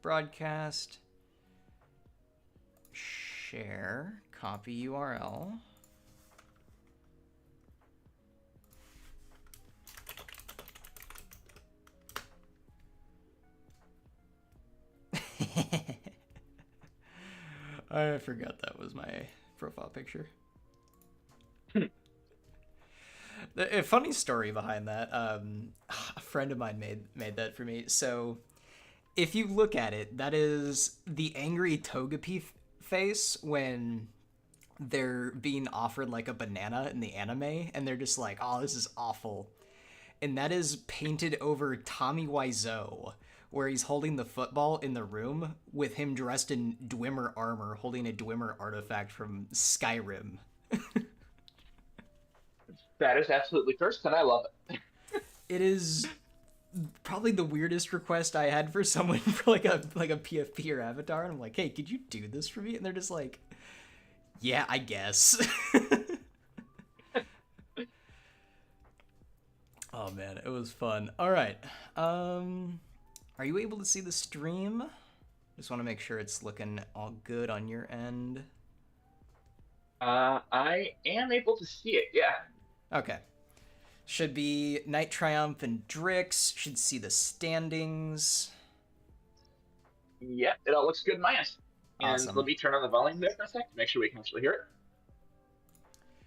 broadcast, share, copy URL. I forgot that was my profile picture. A funny story behind that. A friend of mine made that for me. So if you look at it, that is the angry Togepi face when they're being offered like a banana in the anime, and they're just like, "Oh, this is awful." And that is painted over Tommy Wiseau, where he's holding the football in the room with him dressed in Dwemer armor, holding a Dwemer artifact from Skyrim. That is absolutely cursed, and I love it. It is probably the weirdest request I had for someone for like a PFP or avatar, and I'm like, hey, could you do this for me? And they're just like, yeah, I guess. Oh man, it was fun. All right, are you able to see the stream? Just want to make sure it's looking all good on your end. I am able to see it, yeah. Okay. Should be Night Triumph and Drix. Should see the standings. Yep, it all looks good in my end. And let Awesome. me turn on the volume there for a sec to make sure we can actually hear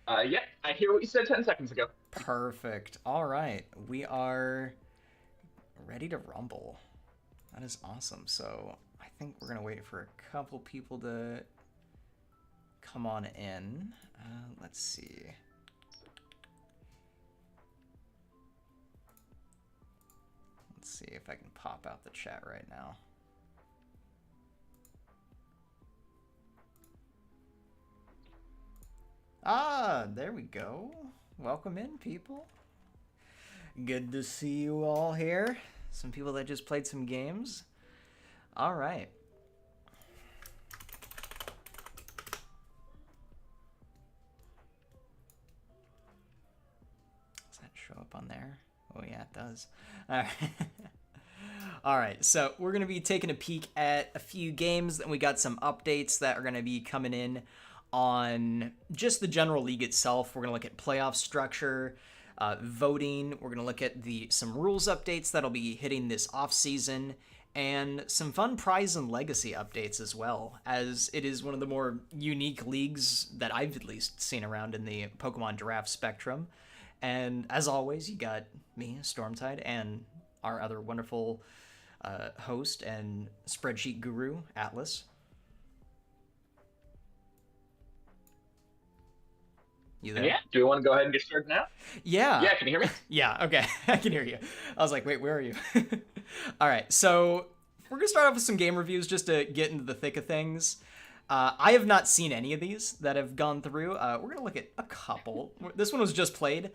it. Yeah, I hear what you said 10 seconds ago. Perfect. All right. We are ready to rumble. That is awesome. So I think we're going to wait for a couple people to come on in. Let's see. Let's see if I can pop out the chat right now. Ah, there we go. Welcome in, people. Good to see you all here. Some people that just played some games. All right. Does that show up on there? Oh, yeah, it does. All right. All right, so we're going to be taking a peek at a few games, and we got some updates that are going to be coming in on just the general league itself. We're going to look at playoff structure, voting. We're going to look at some rules updates that'll be hitting this off season, and some fun prize and legacy updates as well, as it is one of the more unique leagues that I've at least seen around in the Pokemon draft spectrum. And as always, you got me, Stormtide, and our other wonderful host and spreadsheet guru, Atlas. You there? Yeah, do we want to go ahead and get started now? Yeah. Yeah, can you hear me? Yeah, okay. I can hear you. I was like, wait, where are you? All right, so we're going to start off with some game reviews just to get into the thick of things. I have not seen any of these that have gone through. We're going to look at a couple. This one was just played.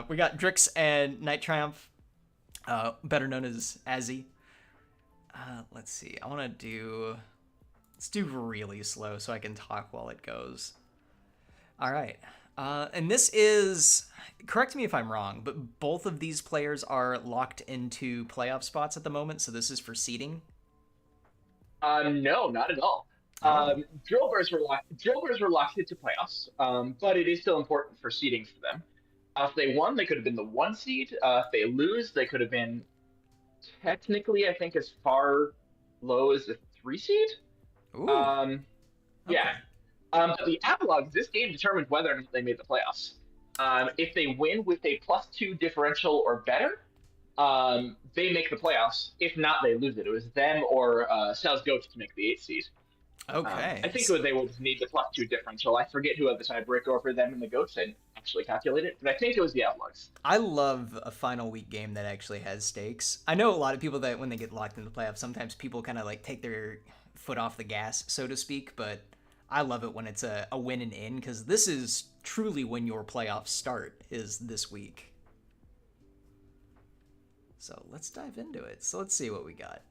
We got Drix and Night Triumph, better known as Azzy. Let's see. Let's do really slow so I can talk while it goes. All right. And this is, correct me if I'm wrong, but both of these players are locked into playoff spots at the moment, so this is for seeding? No, not at all. Oh, Drillburs were locked into playoffs, but it is still important for seeding for them. If they won, they could have been the 1 seed. If they lose, they could have been technically, I think, as far low as the 3 seed. ooh, Um, yeah. okay. But the epilogue, this game determined whether or not they made the playoffs. If they win with a +2 differential or better, they make the playoffs. If not, they lose it. It was them or Sal's Goats to make the 8 seed. Okay. I think it was they would need the +2 differential. I forget who had the tiebreaker over them and the Goats. I didn't actually calculate it, but I think it was the Outlaws. I love a final week game that actually has stakes. I know a lot of people that when they get locked into the playoffs, sometimes people kind of like take their foot off the gas, so to speak, but I love it when it's a win and in, because this is truly when your playoffs start, is this week. So let's dive into it. So let's see what we got.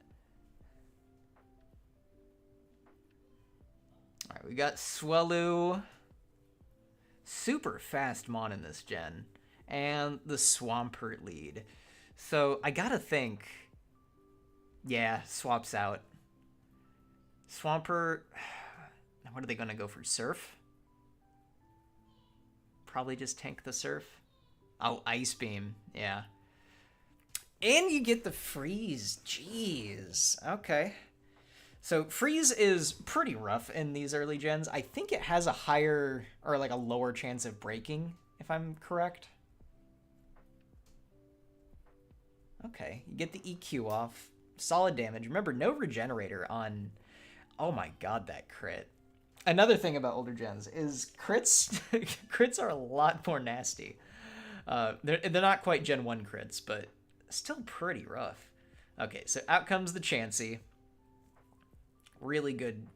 All right, we got Swellow. Super fast Mon in this gen. And the Swampert lead. So I gotta think, yeah, swaps out. Swampert. What are they going to go for? Surf? Probably just tank the Surf. Oh, Ice Beam. Yeah. And you get the Freeze. Jeez. Okay. So Freeze is pretty rough in these early gens. I think it has a higher or like a lower chance of breaking, if I'm correct. Okay. You get the EQ off. Solid damage. Remember, no regenerator on... Oh my god, that crit. Another thing about older gens is crits crits are a lot more nasty. They're not quite Gen 1 crits, but still pretty rough. Okay, so out comes the Chansey. Really good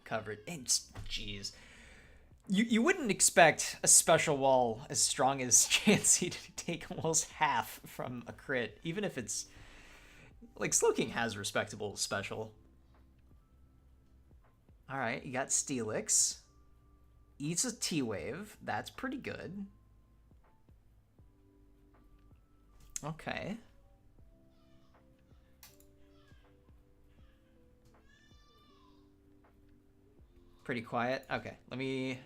coverage. Jeez. You wouldn't expect a special wall as strong as Chansey to take almost half from a crit, even if it's... Like, Slowking has respectable special. Alright, you got Steelix. Eats a T-Wave. That's pretty good. Okay. Pretty quiet. Okay, let me...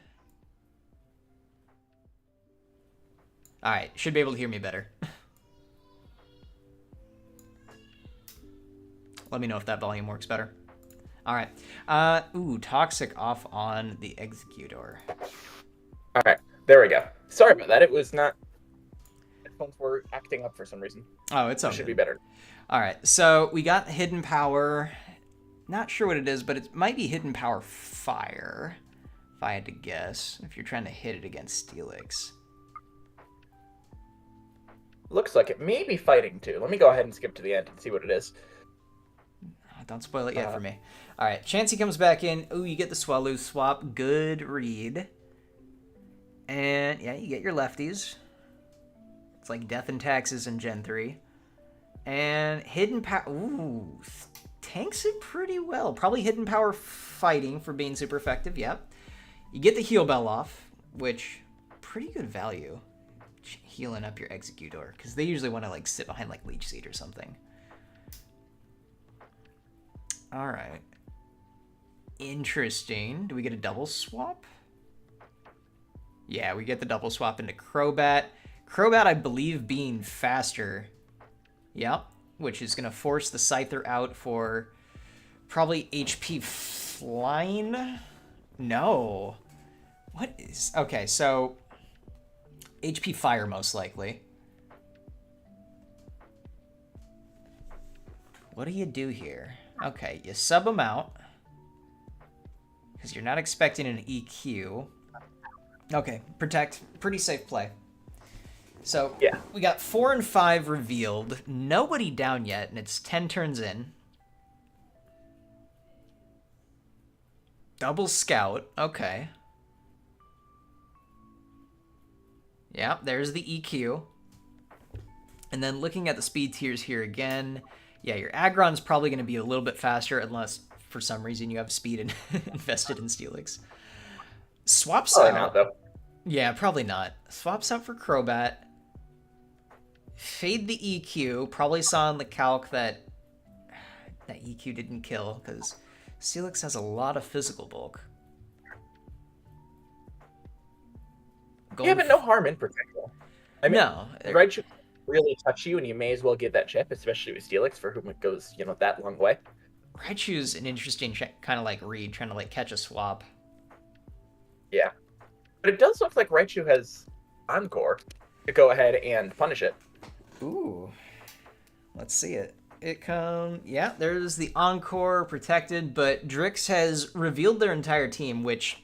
Alright, should be able to hear me better. Let me know if that volume works better. Alright. Ooh, Toxic off on the Executor. Alright, there we go. Sorry about that. It was not... Headphones were acting up for some reason. Oh, it's okay. It should be better. Alright, so we got Hidden Power. Not sure what it is, but it might be Hidden Power Fire, if I had to guess, if you're trying to hit it against Steelix. Looks like it may be fighting too. Let me go ahead and skip to the end and see what it is. Don't spoil it yet for me. Alright, Chansey comes back in. Ooh, you get the Swallow swap. Good read. And, yeah, you get your lefties. It's like Death and Taxes in Gen 3. And Hidden Power... Ooh, tanks it pretty well. Probably Hidden Power Fighting for being super effective, yep. You get the Heal Bell off, which, pretty good value. Healing up your Executor, because they usually want to, like, sit behind, like, Leech Seed or something. Alright. Interesting. Do we get a double swap? Yeah, we get the double swap into Crobat. Crobat, I believe, being faster. Yep. Which is going to force the Scyther out for probably HP Flying? No. What is... Okay, so... HP Fire, most likely. What do you do here? Okay, you sub them out. Because you're not expecting an EQ. Okay, Protect. Pretty safe play. So, yeah, we got 4 and 5 revealed. Nobody down yet, and it's 10 turns in. Double Scout. Okay. Yeah, there's the EQ. And then looking at the speed tiers here again... Yeah, your Aggron's probably going to be a little bit faster unless, for some reason, you have speed invested in Steelix. Swaps probably out... not, though. Yeah, probably not. Swaps out for Crobat. Fade the EQ. Probably saw in the calc that EQ didn't kill, because Steelix has a lot of physical bulk. Yeah, but no harm in Protectable. I mean, no. Raichu really touch you, and you may as well get that chip, especially with Steelix, for whom it goes, that long way. Raichu's an interesting kind of like read, trying to like catch a swap. Yeah. But it does look like Raichu has Encore to go ahead and punish it. Ooh. Let's see it. Yeah, there's the Encore protected, but Drix has revealed their entire team, which,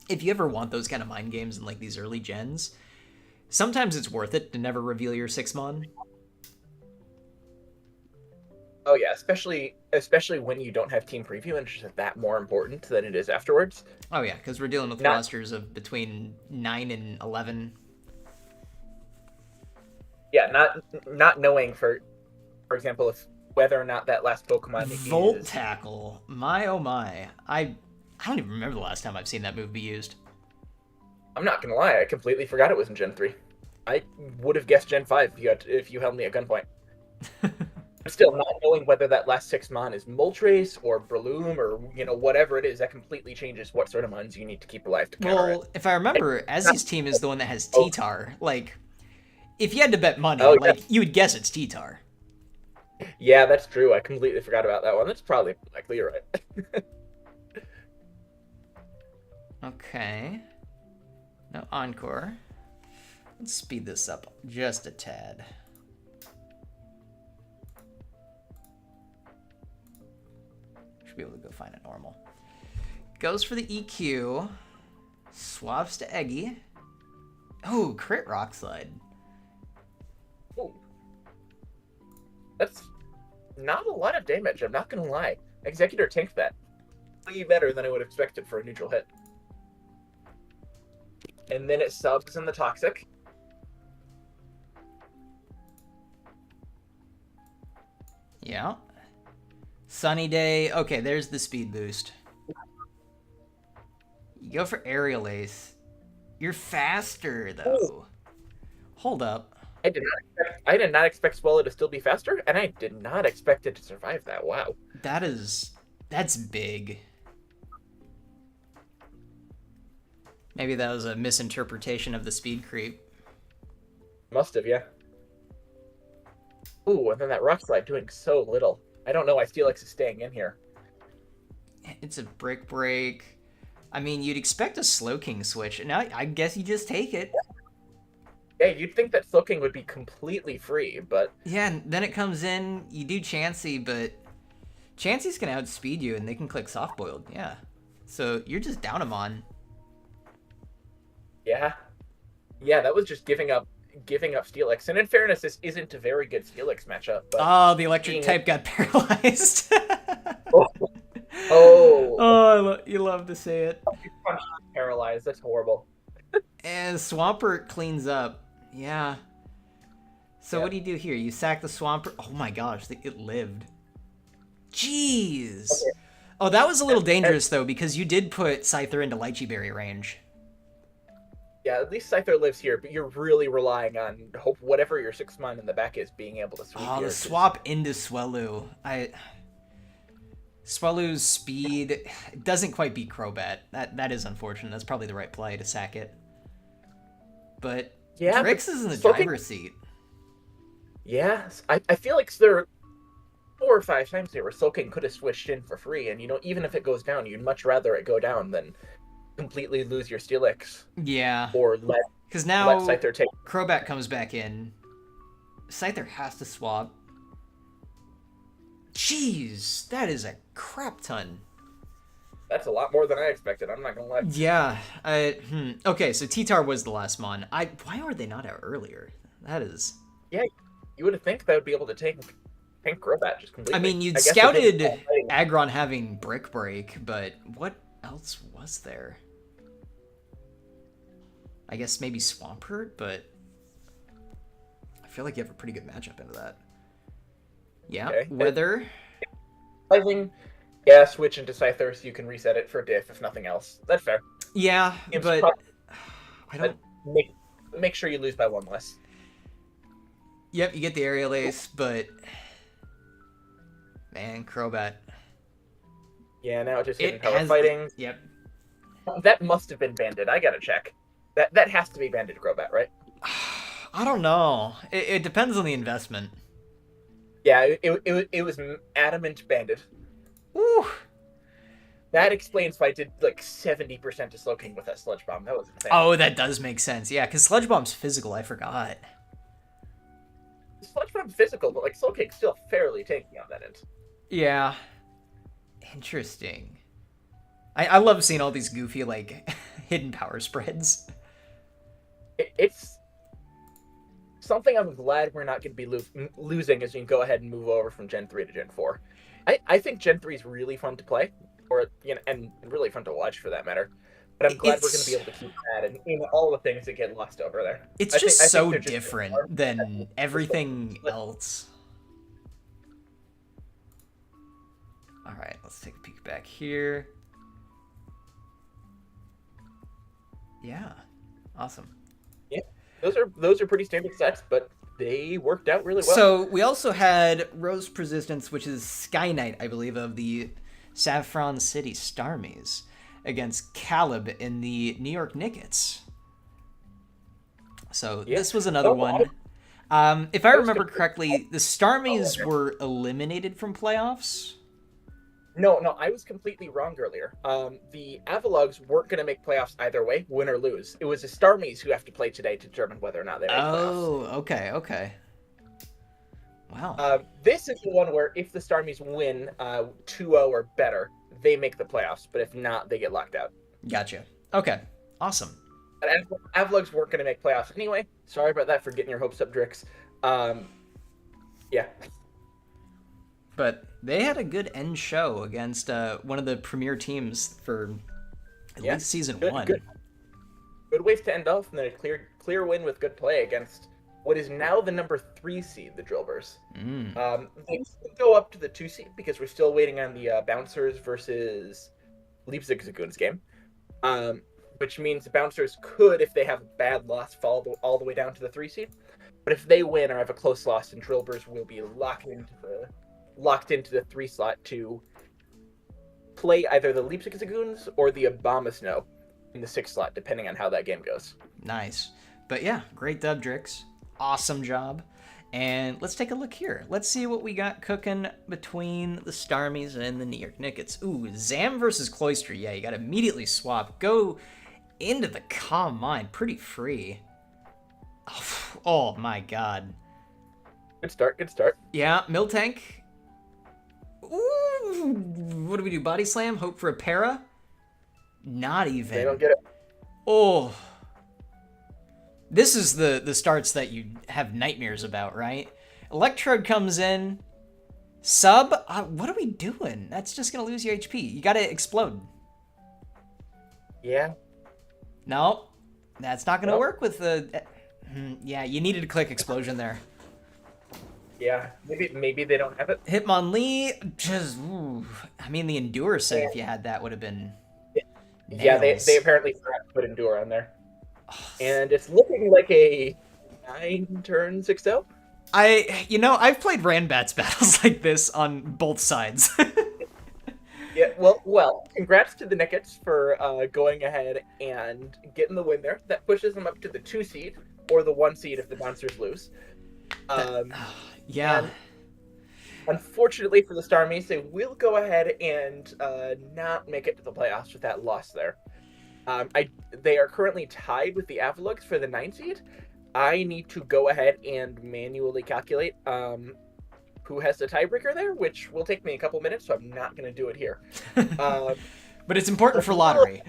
if you ever want those kind of mind games in like these early gens, sometimes it's worth it to never reveal your 6-mon. Oh yeah, especially when you don't have team preview and it's just that more important than it is afterwards. Oh yeah, because we're dealing with rosters of between 9 and 11. Yeah, not knowing for example, if whether or not that last Pokemon Volt is... Tackle. My oh my. I don't even remember the last time I've seen that move be used. I'm not gonna lie, I completely forgot it was in Gen 3. I would have guessed Gen 5 if you held me at gunpoint. Still, not knowing whether that last 6 mon is Moltres or Breloom or whatever it is, that completely changes what sort of mons you need to keep alive to counter it. Well, if I remember, Ezzy's team is the one that has Oh. T-Tar. Like, if you had to bet money, Oh, yeah. like, you would guess it's T-Tar. Yeah, that's true. I completely forgot about that one. That's probably likely. You're right. Okay. No Encore. Let's speed this up just a tad. Should be able to go find a normal. Goes for the EQ. Swaps to Eggy. Oh, crit rock slide. Ooh. That's not a lot of damage, I'm not gonna lie. Executor tanked that way better than I would have expected for a neutral hit. And then it subs in the Toxic. Yeah. Sunny Day. Okay, there's the speed boost. You go for Aerial Ace. You're faster, though. Ooh. Hold up. I did not expect Swallow to still be faster, and I did not expect it to survive that. Wow. That's big. Maybe that was a misinterpretation of the speed creep. Must have, yeah. Ooh, and then that Rock Slide doing so little. I don't know why Steelix is staying in here. It's a brick break. I mean, you'd expect a Slow King switch, and I guess you just take it. Yeah, you'd think that Slowking would be completely free, but... Yeah, and then it comes in, you do Chansey, but Chansey's gonna outspeed you, and they can click Soft Boiled, yeah. So you're just down him on. Yeah. Yeah, that was just giving up Steelix. And in fairness, this isn't a very good Steelix matchup. But oh, the electric type got paralyzed. Oh, you love to say it. Paralyzed. That's horrible. And Swampert cleans up. Yeah. So Yeah. what do you do here? You sack the Swampert. Oh my gosh, it lived. Jeez. Okay. Oh, that was a little dangerous though, because you did put Scyther into Lychee Berry range. Yeah, at least Scyther lives here, but you're really relying on hope whatever your 6-mon in the back is being able to sweep Oh, here. the swap into Swellow. Swellow's speed doesn't quite beat Crobat. That is unfortunate. That's probably the right play to sack it. But yeah, Drix is in the Slowking- driver's seat. Yeah, I feel like there are 4 or 5 times here where Slowking could have switched in for free, and even if it goes down, you'd much rather it go down than completely lose your Steelix. Yeah. Or let now Scyther take. Crobat comes back in. Scyther has to swap. Jeez, that is a crap ton. That's a lot more than I expected. I'm not gonna lie. Yeah. Okay, so T-Tar was the last mon. Why are they not out earlier? That is. Yeah, you would think that would be able to take Crobat just completely. I mean, you'd guess it scouted didn't- Aggron having Brick Break, but what else was there? I guess maybe Swampert, but I feel like you have a pretty good matchup into that. Yeah, Okay. Weather. Yeah, switch into Scyther so you can reset it for diff if nothing else. That's fair. Yeah, Game's but prob- I don't. Make sure you lose by 1 less. Yep, you get the aerial ace, but man, Crobat. Yeah, now it just hit It power has. fighting. Yep. That must have been banded. I gotta check. That has to be banded Crobat, right? I don't know. It depends on the investment. Yeah, it was adamant banded. Ooh. That explains why I did like 70% to Slowking with that Sludge Bomb. That was insane. Oh, that does make sense. Yeah, because Sludge Bomb's physical. I forgot. Sludge Bomb's physical, but like Slowking's still fairly tanky on that end. Yeah. Interesting. I love seeing all these goofy, like, hidden power spreads. It's something I'm glad we're not going to be losing as we can go ahead and move over from Gen 3 to Gen 4. I think Gen 3 is really fun to play, and really fun to watch for that matter. But I'm glad we're going to be able to keep that and all the things that get lost over there. It's I just think so they're just different than everything else. All right, let's take a peek back here. Yeah, awesome. Those are pretty standard sets, but they worked out really well. So we also had Rose Persistence, which is Sky Knight, I believe, of the Saffron City Starmies, against Caleb in the New York Nickets. So Yeah. this was another Oh, one. If I was remember confused. correctly, the Starmies were eliminated from playoffs. No, I was completely wrong earlier. The Avalogs weren't going to make playoffs either way, win or lose. It was the Starmies who have to play today to determine whether or not they make playoffs. Oh, okay. Wow. This is the one where if the Starmies win 2-0 or better, they make the playoffs. But if not, they get locked out. Gotcha. Okay. Awesome. And Avalogs weren't going to make playoffs anyway. Sorry about that for getting your hopes up, Drix. Yeah. But they had a good end show against one of the premier teams for at least season one. Good ways to end off, and then a clear win with good play against what is now the number 3 seed, the Drillbers. They could go up to the 2 seed because we're still waiting on the Bouncers versus Leipzig Zagoons game. Which means the Bouncers could, if they have a bad loss, fall all the way down to the 3 seed. But if they win or have a close loss, then Drillbers will be locked into the 3 slot to play either the Leipzig Zagoons or the Obama Snow in the 6 slot, depending on how that game goes. Nice. But yeah, great dub, Drix. Awesome job. And let's take a look here. Let's see what we got cooking between the Starmies and the New York Nickets. Ooh, Zam versus Cloister. Yeah, you got to immediately swap. Go into the calm mind. Pretty free. Oh my god. Good start. Yeah, Miltank. Ooh, what do we do? Body slam? Hope for a para? Not even. They don't get it. Oh. This is the starts that you have nightmares about, right? Electrode comes in. Sub? What are we doing? That's just going to lose your HP. You got to explode. Yeah. No, that's not going to work with the... Yeah, you needed to click explosion there. Yeah, maybe they don't have it. Hitmonlee, just... Ooh. I mean, the Endure set, if you had that, would have been... Yeah, nails. they apparently forgot to put Endure on there. And it's looking like a 9-turn 6-0. I've played Ranbats battles like this on both sides. Yeah, well, congrats to the Nickets for going ahead and getting the win there. That pushes them up to the 2 seed, or the 1 seed if the Bouncers lose. Yeah. And unfortunately for the Starmies, they will go ahead and not make it to the playoffs with that loss there. They are currently tied with the Avalogs for the 9 seed. I need to go ahead and manually calculate who has the tiebreaker there, which will take me a couple minutes, so I'm not going to do it here. But it's important for lottery.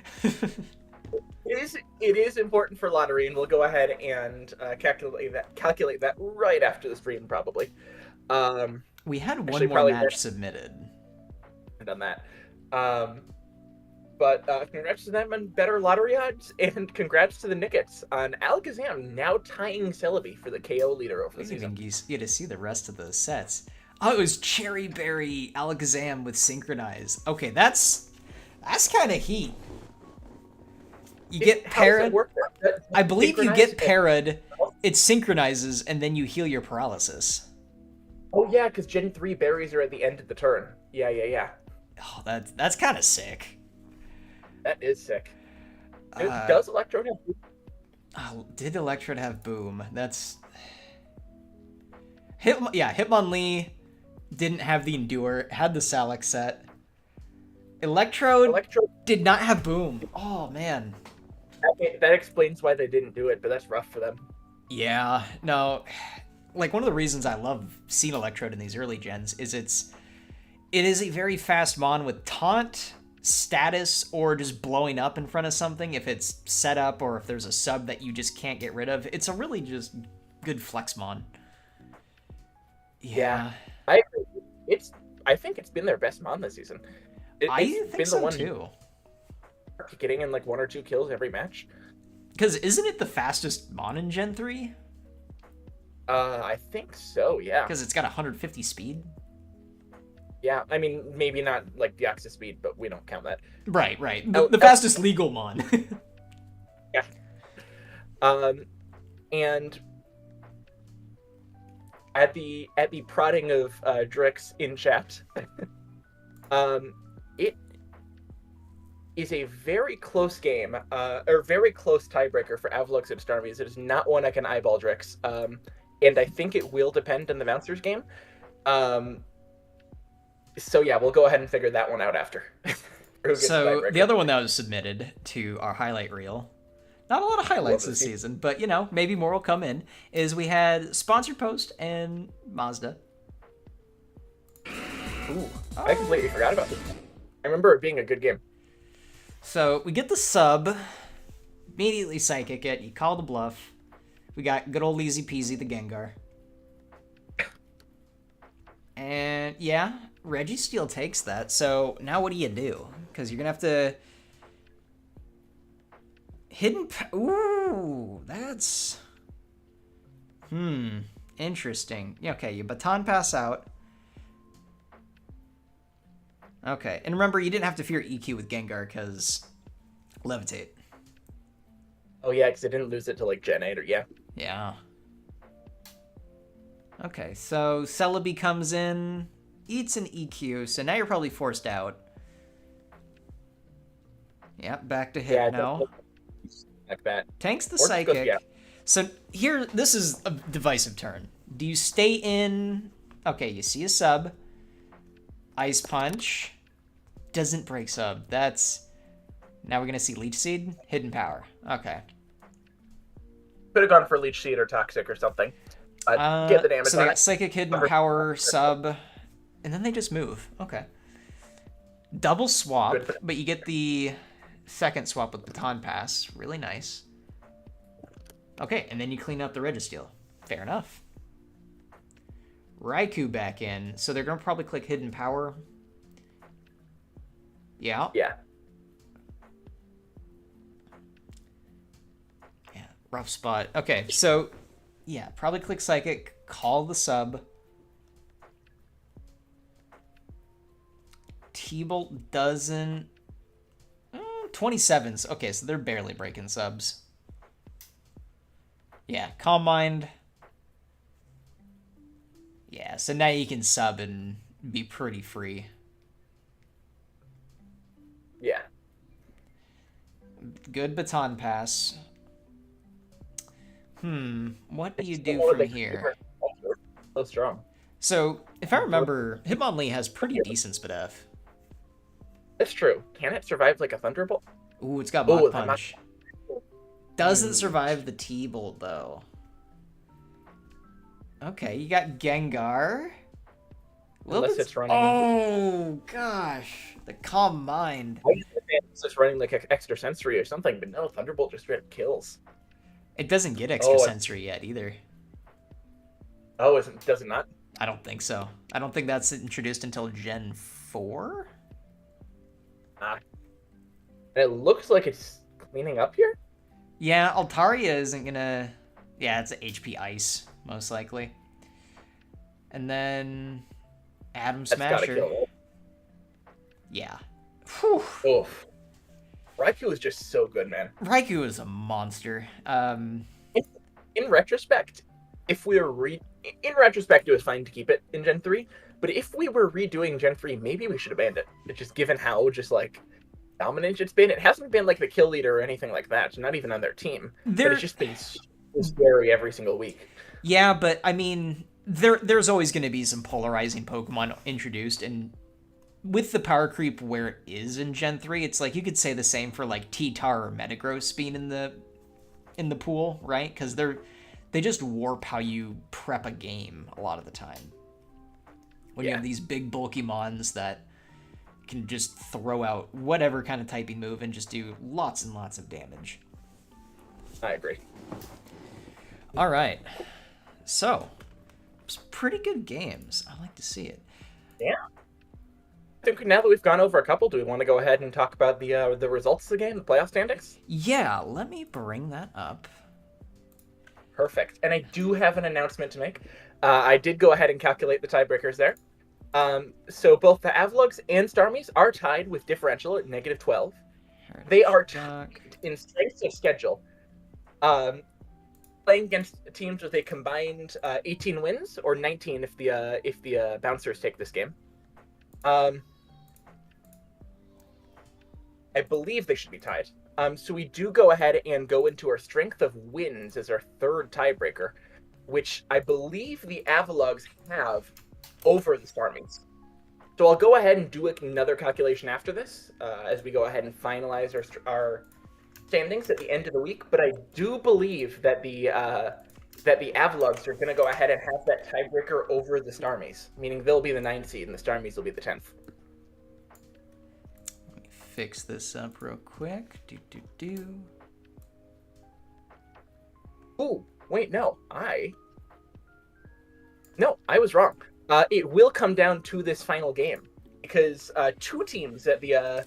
It is important for lottery, and we'll go ahead and calculate that right after the stream, probably. We had one actually, more probably match submitted. Done that. But congrats to them on better lottery odds, and congrats to the Nickets on Alakazam now tying Celebi for the KO leader over the We didn't season. even get to see the rest of the sets. Oh, it was Cherry Berry Alakazam with Synchronize. Okay, that's kind of heat. You get How does that parried. work? I believe you Synchronize get parried. It synchronizes, and then you heal your paralysis. Oh yeah, because Gen 3 berries are at the end of the turn. Yeah. Oh, that's kind of sick. That is sick. Does Electrode have... Oh, did Electrode have Boom? That's... Hitmonlee didn't have the Endure, had the Salak set. Electrode did not have Boom. Oh, man. That explains why they didn't do it, but that's rough for them. Yeah, no. Like, one of the reasons I love seeing Electrode in these early gens is it is a very fast mon with taunt, status, or just blowing up in front of something if it's set up or if there's a sub that you just can't get rid of. It's a really just good flex mon. Yeah. I think it's been their best mon this season. I think so too. Getting in like 1 or 2 kills every match. Because isn't it the fastest mon in Gen 3? I think so, yeah. Because it's got 150 speed. Yeah, I mean, maybe not like the Deoxys speed, but we don't count that. Right. The fastest legal mon. Yeah. And at the prodding of Drix in chat, it is a very close game, or very close tiebreaker for Avlux and Starmies. It is not one I can eyeball Drix, and I think it will depend on the Bouncers game. So yeah, we'll go ahead and figure that one out after. So the other one that was submitted to our highlight reel, not a lot of highlights this season, but maybe more will come in, is we had Sponsored Post and Mazda. Ooh, I completely forgot about this. I remember it being a good game. So we get the sub, immediately psychic it, you call the bluff. We got good old easy peasy the Gengar. And yeah, Registeel takes that. So now what do you do? Because you're going to have to... Ooh, that's... Interesting. Okay, you Baton Pass out. Okay, and remember, you didn't have to fear EQ with Gengar, because Levitate. Oh yeah, because I didn't lose it to, like, Gen 8, or yeah. Yeah. Okay, so Celebi comes in, eats an EQ, so now you're probably forced out. Yep, back to Hypno. Like that. Tanks the Psychic. Yeah. So here, this is a divisive turn. Do you stay in... Okay, you see a sub. Ice Punch. Doesn't break sub. That's... Now we're going to see Leech Seed. Hidden Power. Okay. Could have gone for Leech Seed or Toxic or something. Get the damage. So they got Psychic, Hidden Power, sub, and then they just move. Okay. Double swap, but you get the second swap with Baton Pass. Really nice. Okay, and then you clean up the Registeel. Fair enough. Raikou back in, so they're going to probably click Hidden Power. Yeah. Yeah. Yeah, rough spot. Okay, so... Yeah, probably click Psychic, call the sub. T-Bolt doesn't... 27s. Okay, so they're barely breaking subs. Yeah, Calm Mind. Yeah, so now you can sub and be pretty free. Yeah. Good Baton Pass. What do you do from here? So strong. So, if I remember, Hitmonlee has pretty decent SpDef. That's true. Can it survive like a Thunderbolt? Ooh, it's got Block Punch. Doesn't survive the T-Bolt, though. Okay, you got Gengar. Unless it's running... Oh, gosh. The Calm Mind. I used to think it's just running like extra sensory or something, but no, Thunderbolt just straight up kills. It doesn't get extra sensory yet, either. Oh, does it not? I don't think so. I don't think that's introduced until Gen 4? And it looks like it's cleaning up here? Yeah, Altaria isn't gonna... Yeah, it's HP Ice, most likely. And then... Atom Smasher. Yeah. Whew. Oof. Raikou is just so good, man. Raikou is a monster. In retrospect, if we were in retrospect, it was fine to keep it in Gen 3. But if we were redoing Gen 3, maybe we should have banned it. Just given how like dominant it's been. It hasn't been like the kill leader or anything like that. It's not even on their team. But it's just been so scary every single week. Yeah, but I mean, there's always going to be some polarizing Pokemon introduced, and with the power creep where it is in Gen 3, it's like you could say the same for like T-Tar or Metagross being in the pool, right? Because they just warp how you prep a game a lot of the time. When you have these big bulky mons that can just throw out whatever kind of typing move and just do lots and lots of damage. I agree. All right. So, it's pretty good games. I like to see it. Yeah. I think now that we've gone over a couple, do we want to go ahead and talk about the results of the game, the playoff standings? Yeah, let me bring that up. Perfect. And I do have an announcement to make. I did go ahead and calculate the tiebreakers there. So both the Avlugs and Starmies are tied with differential at -12. They are tied in strength of schedule. playing against teams with a combined 18 wins or 19 if the Bouncers take this game. I believe they should be tied. So we do go ahead and go into our strength of wins as our third tiebreaker, which I believe the Avalogs have over the Starmies. So I'll go ahead and do another calculation after this, as we go ahead and finalize our standings at the end of the week. But I do believe that the Avalogs are going to go ahead and have that tiebreaker over the Starmies, meaning they'll be the 9th seed and the Starmies will be the 10th. Let me fix this up real quick. Ooh, wait, no, I was wrong. It will come down to this final game because two teams that the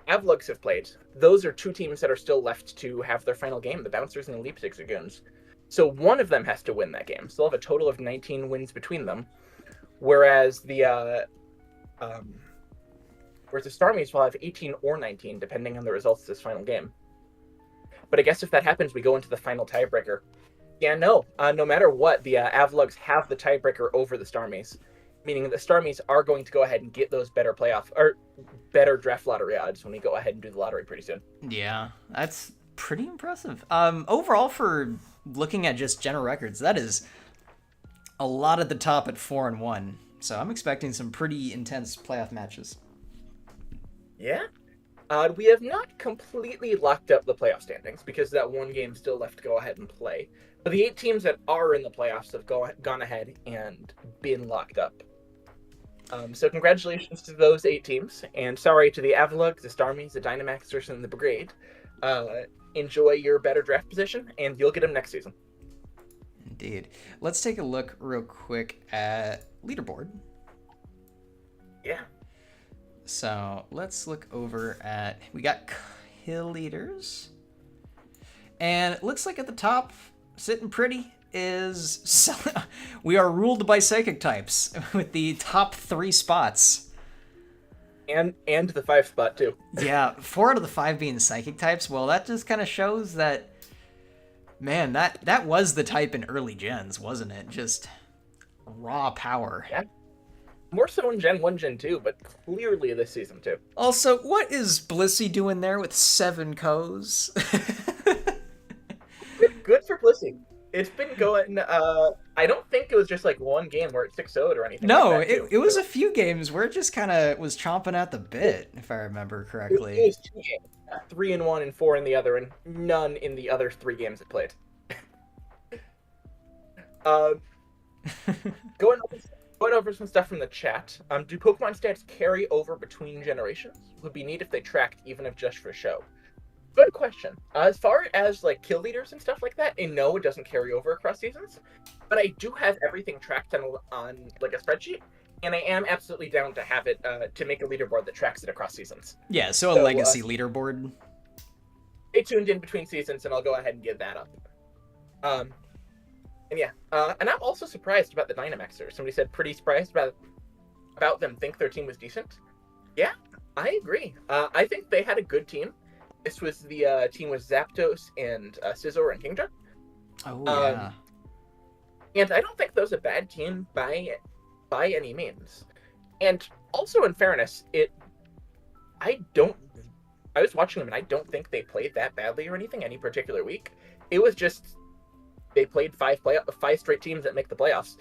Avalogs have played. Those are two teams that are still left to have their final game, the Bouncers and the Leipzig Dragoons. So one of them has to win that game. So they'll have a total of 19 wins between them, whereas the Starmies will have 18 or 19, depending on the results of this final game. But I guess if that happens, we go into the final tiebreaker. Yeah, no matter what, the Avalogs have the tiebreaker over the Starmies, meaning the Starmies are going to go ahead and get those better better draft lottery odds when we go ahead and do the lottery pretty soon. Yeah, that's pretty impressive. Overall, for looking at just general records, that is a lot at the top at 4-1. So I'm expecting some pretty intense playoff matches. Yeah. We have not completely locked up the playoff standings because that one game still left to go ahead and play. But the 8 teams that are in the playoffs have gone ahead and been locked up. So congratulations to those 8 teams, and sorry to the Avalogs, the Starmies, the Dynamaxers, and the Brigade. Enjoy your better draft position, and you'll get them next season. Indeed. Let's take a look real quick at leaderboard. Yeah. So let's look over at, we got kill leaders, and it looks like at the top, sitting pretty, is we are ruled by psychic types with the top 3 spots. And the 5 spot too. Yeah, 4 out of the 5 being psychic types. Well, that just kind of shows that, man, that was the type in early gens, wasn't it? Just raw power. Yeah. More so in Gen 1, Gen 2, but clearly this season too. Also, what is Blissey doing there with 7 co's? Good for Blissey. It's been going, I don't think it was just like one game where it 6-0'd or anything. No, like that, it was a few games where it just kind of was chomping at the bit, if I remember correctly. It was 2 games, 3 in one and 4 in the other, and none in the other 3 games it played. Going over some stuff from the chat. Do Pokemon stats carry over between generations? Would be neat if they tracked, even if just for show. Good question. As far as like kill leaders and stuff like that, and no, it doesn't carry over across seasons. But I do have everything tracked on like a spreadsheet, and I am absolutely down to have it to make a leaderboard that tracks it across seasons. Yeah, so a legacy leaderboard. Stay tuned in between seasons, and I'll go ahead and get that up. And yeah, and I'm also surprised about the Dynamaxers. Somebody said pretty surprised about them. Think their team was decent. Yeah, I agree. I think they had a good team. This was the team with Zapdos and Scizor and Kingdra. Oh yeah. And I don't think that was a bad team by any means. And also, in fairness, I was watching them, and I don't think they played that badly or anything any particular week. It was just they played 5 straight teams that make the playoffs.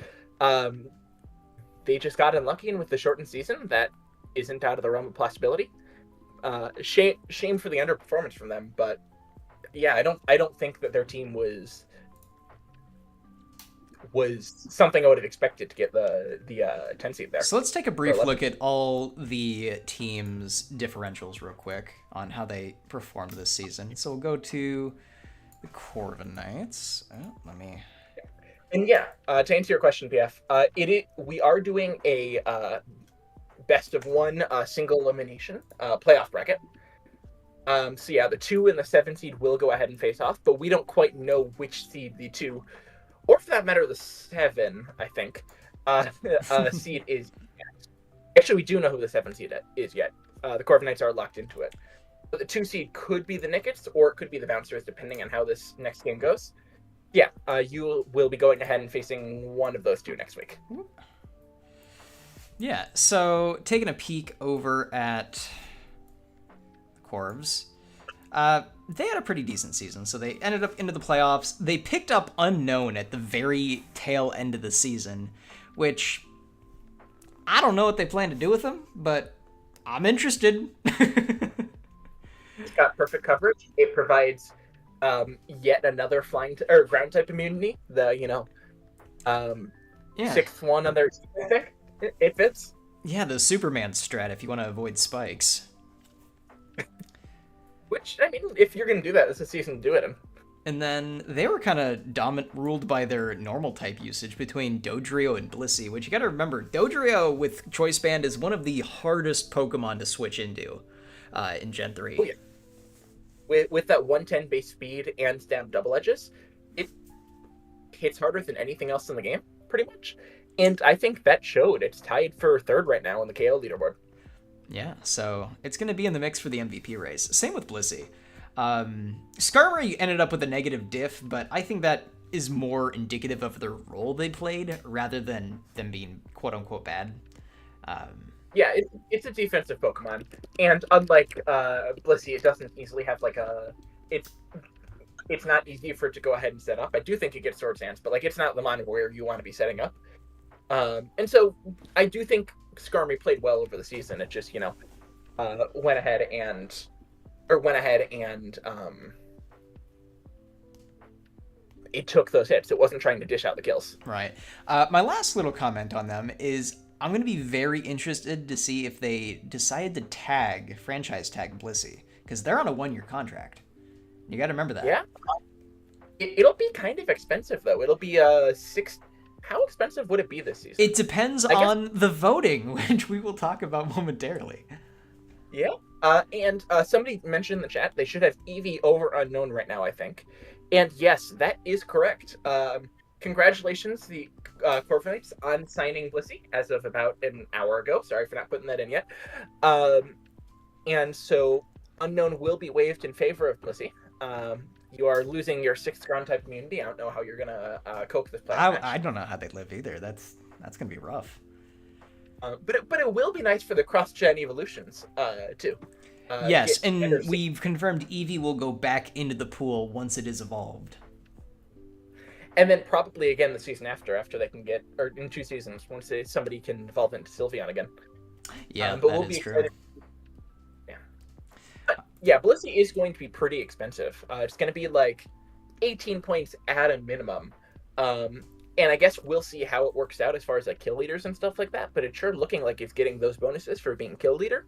They just got unlucky, and with the shortened season, that isn't out of the realm of possibility. Shame for the underperformance from them, but yeah, I don't think that their team was something I would have expected to get the 10 seed there. So let's take a brief look at all the teams' differentials real quick on how they performed this season. So we'll go to the Corviknights. And yeah, to answer your question, PF, we are doing a best of 1 single elimination playoff bracket. So yeah, the 2 and the 7 seed will go ahead and face off, but we don't quite know which seed the 2, or for that matter, the 7, I think, seed is yet. Actually, we do know who the 7 seed is yet. The Corviknights are locked into it. But the 2 seed could be the Nickets, or it could be the Bouncers, depending on how this next game goes. Yeah, you will be going ahead and facing one of those two next week. Yeah, so taking a peek over at the Corvs, they had a pretty decent season, so they ended up into the playoffs. They picked up Unknown at the very tail end of the season, which I don't know what they plan to do with him, but I'm interested. It's got perfect coverage. It provides yet another or ground type immunity. The sixth one on their team, I think. It fits. Yeah, the Superman strat if you want to avoid spikes. Which, I mean, if you're going to do that, this is a season to do it in. And then they were kind of ruled by their normal type usage between Dodrio and Blissey, which you got to remember, Dodrio with Choice Band is one of the hardest Pokemon to switch into in Gen 3. Oh, yeah. With that 110 base speed and stab double edges, it hits harder than anything else in the game, pretty much. And I think that showed. It's tied for third right now on the KO leaderboard. Yeah, so it's going to be in the mix for the MVP race. Same with Blissey. Skarmory ended up with a negative diff, but I think that is more indicative of the role they played rather than them being quote-unquote bad. Yeah, it's a defensive Pokemon, and unlike Blissey, it doesn't easily have like a... It's not easy for it to go ahead and set up. I do think it gets Sword Dance, but like it's not the mon where you want to be setting up. And so I do think Skarmory played well over the season. It just, went ahead and it took those hits. It wasn't trying to dish out the kills. Right. My last little comment on them is I'm going to be very interested to see if they decide to franchise tag Blissey, because they're on a 1-year contract. You got to remember that. Yeah. It'll be kind of expensive, though. It'll be How expensive would it be this season? It depends on the voting, which we will talk about momentarily. Yeah. And somebody mentioned in the chat they should have Eevee over Unknown right now, I think. And yes, that is correct. Congratulations, the Corviknights, on signing Blissey as of about an hour ago. Sorry for not putting that in yet. And so Unknown will be waived in favor of Blissey. You are losing your 6th ground type immunity. I don't know how you're gonna cope this playoff match. I don't know how they live either. That's gonna be rough. But it will be nice for the cross-gen evolutions too. Yes, and we've confirmed Eevee will go back into the pool once it is evolved. And then probably again the season after they can get, or in 2 seasons, once somebody can evolve into Sylveon again. Yeah, but that is true. Yeah, Blissey is going to be pretty expensive. It's going to be like 18 points at a minimum. And I guess we'll see how it works out as far as like kill leaders and stuff like that. But it's sure looking like it's getting those bonuses for being kill leader.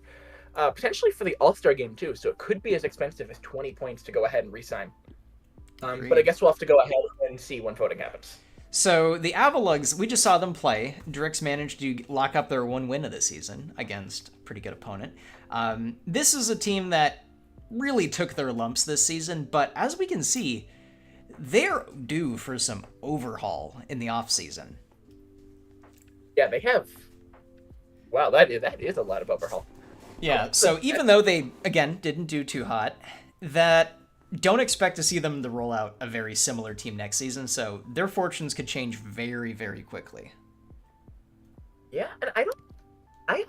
Potentially for the All-Star game too. So it could be as expensive as 20 points to go ahead and re-sign. But I guess we'll have to go ahead and see when voting happens. So the Avalugs, we just saw them play. Drix managed to lock up their 1 win of the season against a pretty good opponent. This is a team that really took their lumps this season, but as we can see, they're due for some overhaul in the offseason. Yeah, they have. Wow, that is a lot of overhaul. Yeah, so even though they, again, didn't do too hot, don't expect to see them to roll out a very similar team next season, so their fortunes could change very, very quickly. Yeah, and I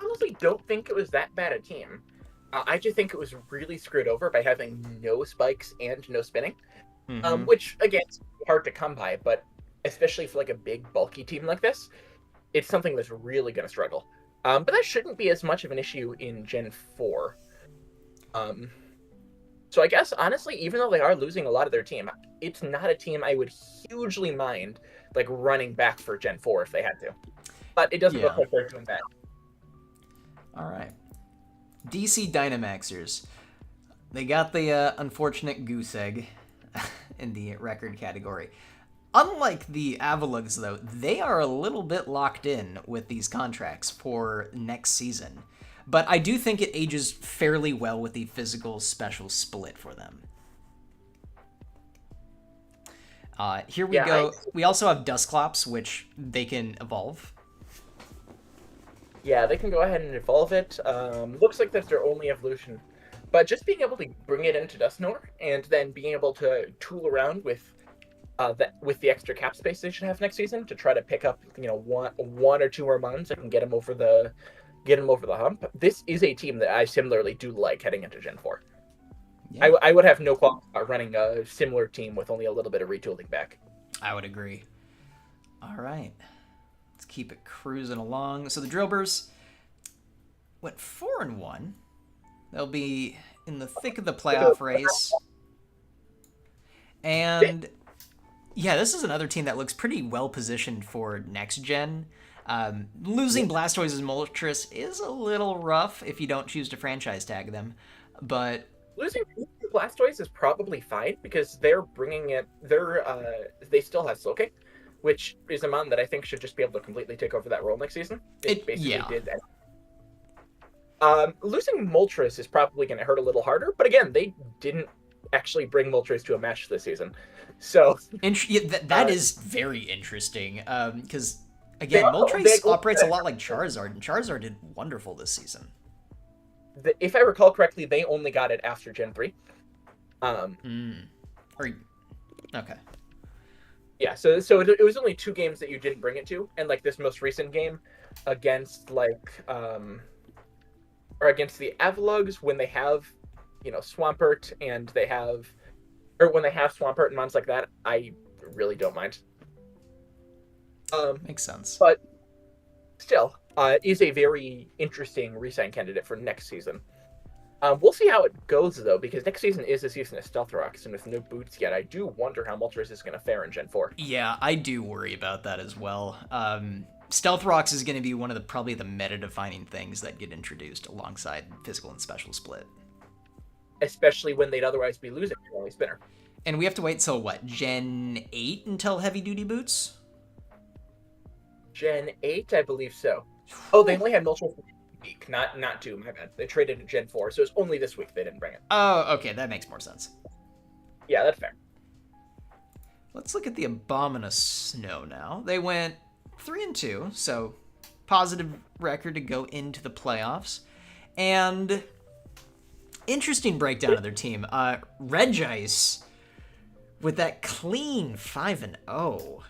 honestly don't think it was that bad a team. I just think it was really screwed over by having no spikes and no spinning, which, again, is hard to come by, but especially for like a big, bulky team like this, it's something that's really going to struggle. But that shouldn't be as much of an issue in Gen 4. So I guess, honestly, even though they are losing a lot of their team, it's not a team I would hugely mind like running back for Gen 4 if they had to. But it doesn't look like they're doing that. All right. DC Dynamaxers. They got the unfortunate goose egg in the record category. Unlike the Avalugs, though, they are a little bit locked in with these contracts for next season. But I do think it ages fairly well with the physical special split for them. Here we go. We also have Dusclops, which they can evolve. Yeah, they can go ahead and evolve it. Looks like that's their only evolution. but just being able to bring it into Dusknoir and then being able to tool around with with the extra cap space they should have next season to try to pick up, one or two more mons that can get them over the hump. This is a team that I similarly do like heading into Gen 4. Yeah, I would have no qualms about running a similar team with only a little bit of retooling back. I would agree. All right. Let's keep it cruising along. So the Drillbers went 4-1. They'll be in the thick of the playoff race. And yeah, this is another team that looks pretty well positioned for next gen. Losing Blastoise and Moltres is a little rough if you don't choose to franchise tag them, but Losing Blastoise is probably fine because they're bringing it. They still have Slowking, which is a mon that I think should just be able to completely take over that role next season. It basically did that. Losing Moltres is probably going to hurt a little harder, but again, they didn't actually bring Moltres to a match this season, so that is very interesting. Because again, Moltres operates a lot like Charizard, and Charizard did wonderful this season. If I recall correctly, they only got it after Gen 3. Okay. Yeah, so it was only 2 games that you didn't bring it to, and like this most recent game against or against the Avalugs when they have, Swampert and when they have Swampert and mons like that, I really don't mind. Makes sense. But still, is a very interesting re-sign candidate for next season. We'll see how it goes, though, because next season is the season of Stealth Rocks, and with no boots yet, I do wonder how Moltres is going to fare in Gen 4. Yeah, I do worry about that as well. Stealth Rocks is going to be one of probably the meta-defining things that get introduced alongside Physical and Special Split. Especially when they'd otherwise be losing their only spinner. And we have to wait till, what, Gen 8 until heavy-duty boots? Gen 8, I believe so. Oh, they only had Moltres for a week, not 2, my bad. They traded to Gen 4, so it's only this week they didn't bring it. Oh, okay, that makes more sense. Yeah, that's fair. Let's look at the Abominous Snow now. They went 3-2, so positive record to go into the playoffs. And interesting breakdown of their team. Regice with that clean 5-0.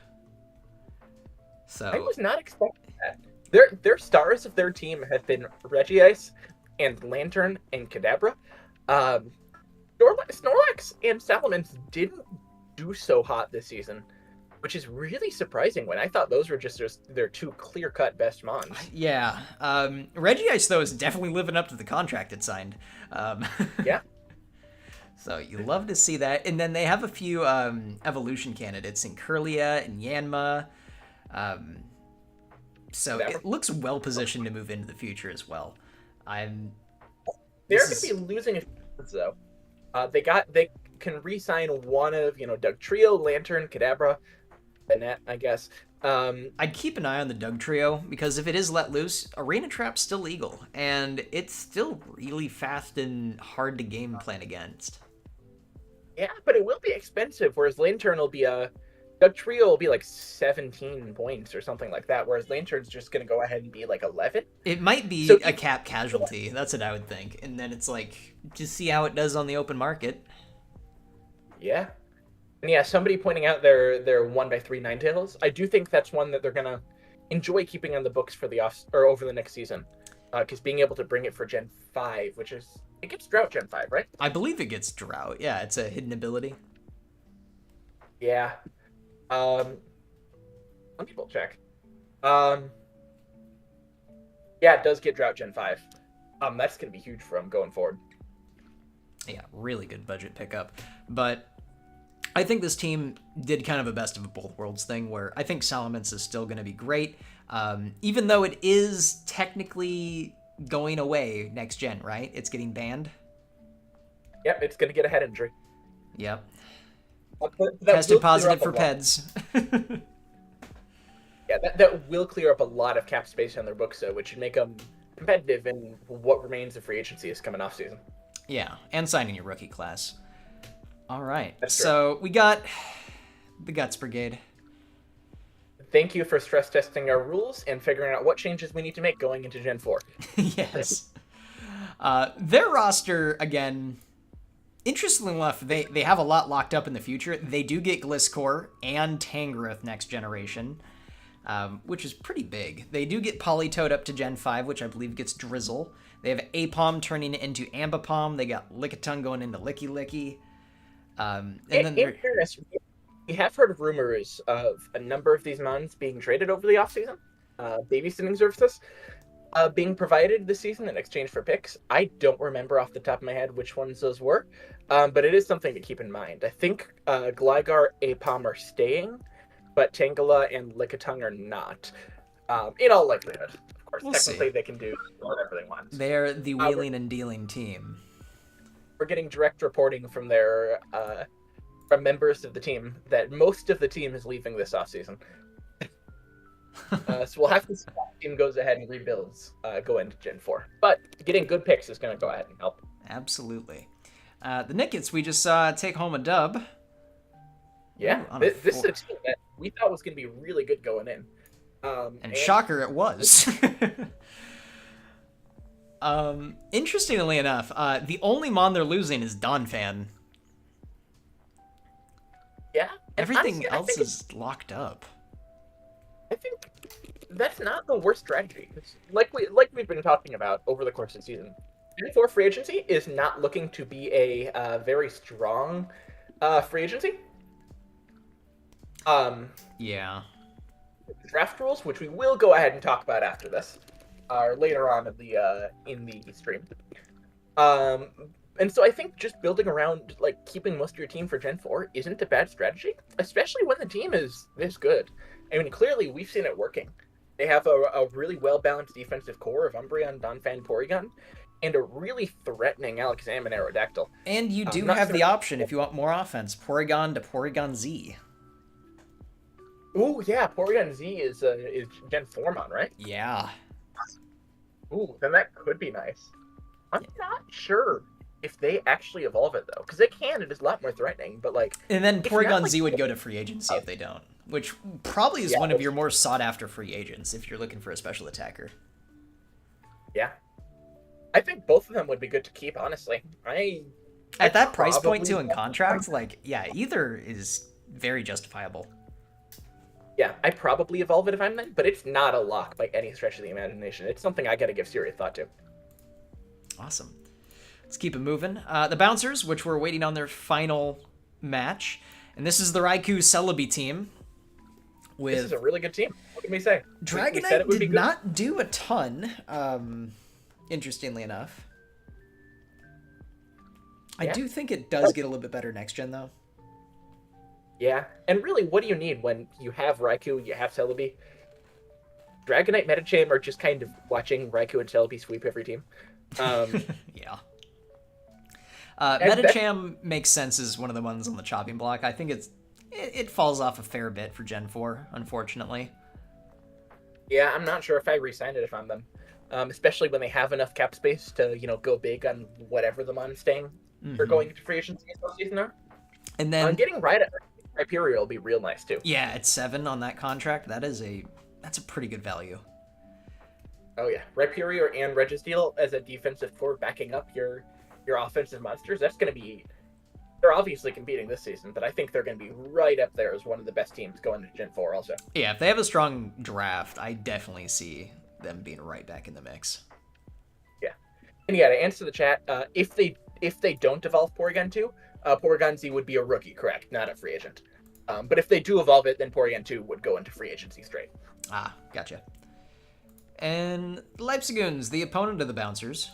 So I was not expecting that. Their stars of their team have been Regice and Lantern and Kadabra. Snorlax and Salamence didn't do so hot this season, which is really surprising when I thought those were just their 2 clear-cut best mons. Yeah. Regice, though, is definitely living up to the contract it signed. Yeah. So you love to see that. And then they have a few evolution candidates in Curlia and Yanma. So it looks well positioned to move into the future as well. They're going to be losing a few, though. They can re-sign one of Doug Trio, Lantern, Kadabra, Banette, I guess. I'd keep an eye on the Doug Trio because if it is let loose, Arena Trap's still legal, and it's still really fast and hard to game plan against. Yeah, but it will be expensive. Whereas Lantern will be Doug Trio will be like 17 points or something like that, whereas Lantern's just going to go ahead and be like 11. It might be a cap casualty. That's what I would think. And then it's like, just see how it does on the open market. Yeah. And yeah, somebody pointing out their 1x3 Ninetales. I do think that's one that they're going to enjoy keeping on the books for over the next season. Because being able to bring it for Gen 5, it gets Drought Gen 5, right? I believe it gets Drought. Yeah, it's a hidden ability. Yeah. Let me double check. Yeah, it does get Drought Gen 5. That's going to be huge for them going forward. Yeah, really good budget pickup. But I think this team did kind of a best of both worlds thing where I think Salamence is still going to be great. Even though it is technically going away next gen, right? It's getting banned. Yep, it's going to get a head injury. Yep. That Tested positive for PEDs. Yeah, that will clear up a lot of cap space on their books, though, which should make them competitive in what remains of free agency is coming off season. Yeah, and signing your rookie class. All right, That's so we got the Guts Brigade. Thank you for stress testing our rules and figuring out what changes we need to make going into Gen 4. Yes. Their roster, again, interestingly enough, they have a lot locked up in the future. They do get Gliscor and Tangrowth next generation, which is pretty big. They do get Politoed up to Gen 5, which I believe gets Drizzle. They have Apom turning into Ambipom. They got Lickitung going into Licky Licky. In fairness, we have heard of rumors of a number of these mons being traded over the offseason, babysitting services being provided this season in exchange for picks. I don't remember off the top of my head which ones those were, but it is something to keep in mind. I think Gligar, Apom are staying, but Tangela and Lickitung are not. In all likelihood, of course. Technically, they can do whatever they want. They're the wheeling and dealing team. We're getting direct reporting from their from members of the team that most of the team is leaving this offseason. So we'll have to see how the team goes ahead and rebuilds go into Gen 4. But getting good picks is going to go ahead and help. Absolutely. The Nickets, we just saw take home a dub. Yeah, this is a team that we thought was going to be really good going in. And shocker, it was. Interestingly enough, the only mon they're losing is Donphan. Yeah. Everything honestly, else is locked up. I think that's not the worst strategy. Like we've been talking about over the course of the season. Gen 4 free agency is not looking to be a very strong free agency. Yeah. Draft rules, which we will go ahead and talk about after this, are later on in the stream. And so I think just building around, like, keeping most of your team for Gen 4 isn't a bad strategy, especially when the team is this good. I mean, clearly we've seen it working. They have a really well-balanced defensive core of Umbreon, Donphan, Porygon, and a really threatening Alakazam and Aerodactyl. And you do have the option, if you want more offense, Porygon to Porygon Z. Ooh, yeah, Porygon Z is Gen 4 mon, right? Yeah. Ooh, then that could be nice. I'm not sure if they actually evolve it, though, because they can. It is a lot more threatening, but, like... And then Porygon like... Z would go to free agency if they don't, which probably is one of your more sought-after free agents if you're looking for a special attacker. Yeah. I think both of them would be good to keep, honestly. At that price point, too, in contracts, like, yeah, either is very justifiable. Yeah, I probably evolve it if I'm them, but it's not a lock by any stretch of the imagination. It's something I gotta give serious thought to. Awesome. Let's keep it moving. The Bouncers, which we're waiting on their final match, and this is the Raikou Celebi team. With this is a really good team. What can we say? Dragonite did not do a ton, interestingly enough. Yeah. I do think it does get a little bit better next gen, though. Yeah, and really, what do you need when you have Raikou, you have Celebi? Dragonite, Medicham are just kind of watching Raikou and Celebi sweep every team. Yeah. Medicham makes sense as one of the ones on the chopping block. I think it falls off a fair bit for Gen 4, unfortunately. Yeah, I'm not sure if I re-signed it if I'm them. Especially when they have enough cap space to, go big on whatever the mon's staying for going into free agency this season are. And then getting Rhyperior will be real nice too. Yeah, at 7 on that contract, that's a pretty good value. Oh yeah, Rhyperior and Registeel as a defensive core backing up your offensive monsters. That's going to be. They're obviously competing this season, but I think they're going to be right up there as one of the best teams going to Gen 4 also. Yeah, if they have a strong draft, I definitely see them being right back in the mix. Yeah, and yeah, to answer the chat, if they don't evolve Porygon 2. Porygon Z would be a rookie, correct? Not a free agent. But if they do evolve it, then Porygon 2 would go into free agency straight. Ah, gotcha. And Leipzigoons, the opponent of the Bouncers.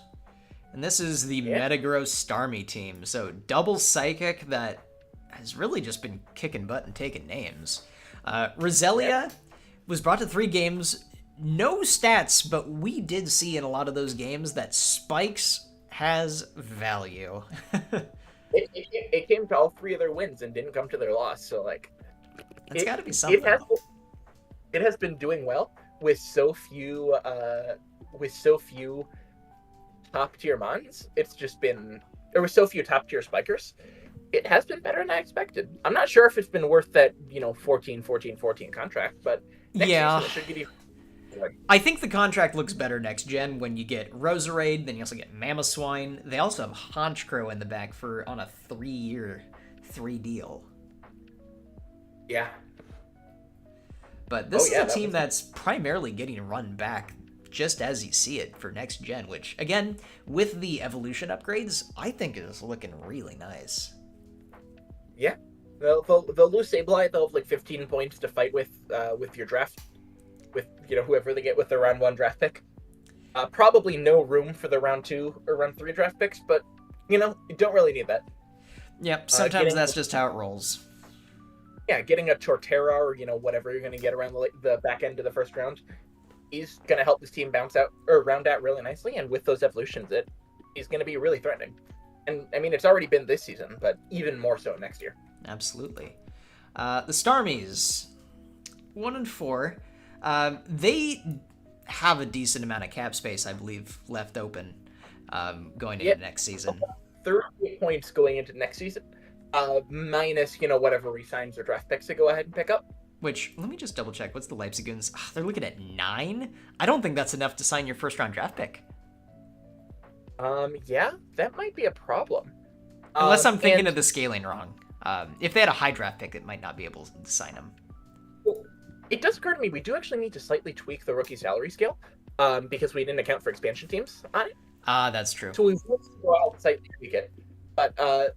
And this is the Metagross Starmie team. So double Psychic that has really just been kicking butt and taking names. Roselia was brought to 3 games. No stats, but we did see in a lot of those games that Spikes has value. It came to all 3 of their wins and didn't come to their loss. So, like, it's got to be something. It has been doing well with so few top tier mons. It's just been there were so few top tier spikers. It has been better than I expected. I'm not sure if it's been worth that 14 contract, but next season it should get even. I think the contract looks better next gen when you get Roserade, then you also get Mamoswine. They also have Honchkrow in the back on a 3-year 3 deal. Yeah. But this is a team that's primarily getting run back just as you see it for next gen, which, again, with the evolution upgrades, I think is looking really nice. Yeah. They'll lose Sableye. They'll have like 15 points to fight with your draft, with whoever they get with their round 1 draft pick. Probably no room for the round 2 or round 3 draft picks, but you don't really need that. Yep, sometimes that's just how it rolls. Yeah, getting a Torterra or whatever you're going to get around the back end of the first round, he's going to help this team bounce out or round out really nicely, and with those evolutions, he's going to be really threatening. And I mean, it's already been this season, but even more so next year. Absolutely. The Starmies, 1-4. They have a decent amount of cap space, I believe, left open going into next season. 38 points going into next season, minus whatever resigns or draft picks to go ahead and pick up. Which, let me just double check. What's the Leipzigans? They're looking at 9? I don't think that's enough to sign your first round draft pick. Yeah, that might be a problem. Unless I'm thinking of the scaling wrong. If they had a high draft pick, it might not be able to sign them. It does occur to me, we do actually need to slightly tweak the rookie salary scale, because we didn't account for expansion teams on it. That's true. So we will go out and slightly tweak it. But I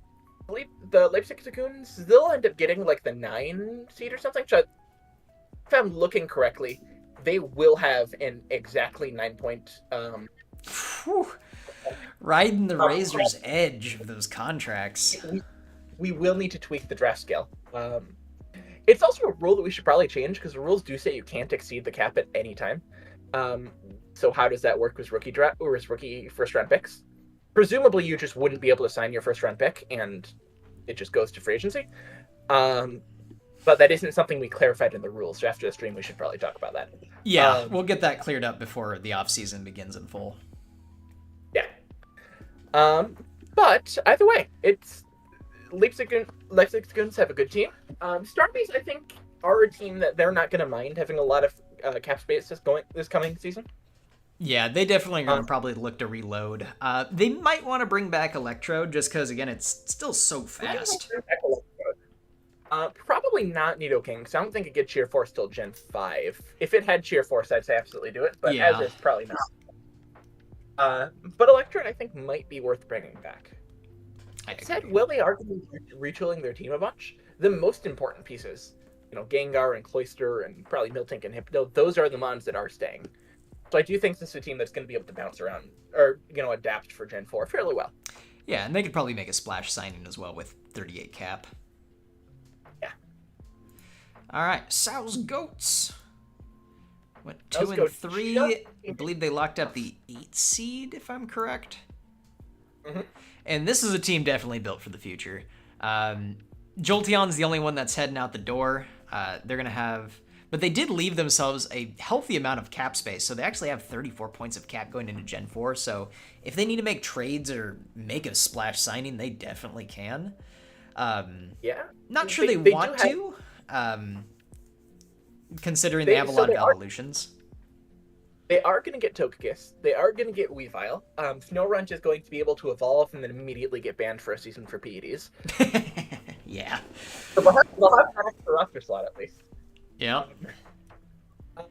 believe the Leipzig Dragoons, they'll end up getting like the 9 seed or something. So if I'm looking correctly, they will have an exactly 9 point. Riding the razor's edge of those contracts. We will need to tweak the draft scale. It's also a rule that we should probably change, because the rules do say you can't exceed the cap at any time. So how does that work with rookie first round picks? Presumably you just wouldn't be able to sign your first round pick and it just goes to free agency. But that isn't something we clarified in the rules. So after the stream, we should probably talk about that. Yeah, we'll get that cleared up before the offseason begins in full. Yeah. But either way, it's Leipzig Dragoons have a good team. Starbies, I think, are a team that they're not going to mind having a lot of cap space this coming season. Yeah, they definitely are going to probably look to reload. They might want to bring back Electrode just because, again, it's still so fast. Probably not Nidoking, because I don't think it gets Cheer Force till Gen 5. If it had Cheer Force, I'd say absolutely do it, but as is, probably not. But Electrode, I think, might be worth bringing back. That said, will they are going to be retooling their team a bunch? The most important pieces, Gengar and Cloyster and probably Miltank and Hypno, those are the mons that are staying. So I do think this is a team that's going to be able to bounce around or, adapt for Gen 4 fairly well. Yeah, and they could probably make a splash signing as well with 38 cap. Yeah. All right, Sal's Goats. Went 2-3. I believe they locked up the 8 seed, if I'm correct. Mm-hmm. And this is a team definitely built for the future. Jolteon's the only one that's heading out the door. They're going to have... But they did leave themselves a healthy amount of cap space, so they actually have 34 points of cap going into Gen 4, so if they need to make trades or make a splash signing, they definitely can. Yeah. Not sure they want to, considering they have a lot of evolutions. They are going to get Togekiss. They are going to get Weavile. Snorunt is going to be able to evolve and then immediately get banned for a season for PEDs. Yeah. So they'll have an extra roster slot at least. Yeah. I'm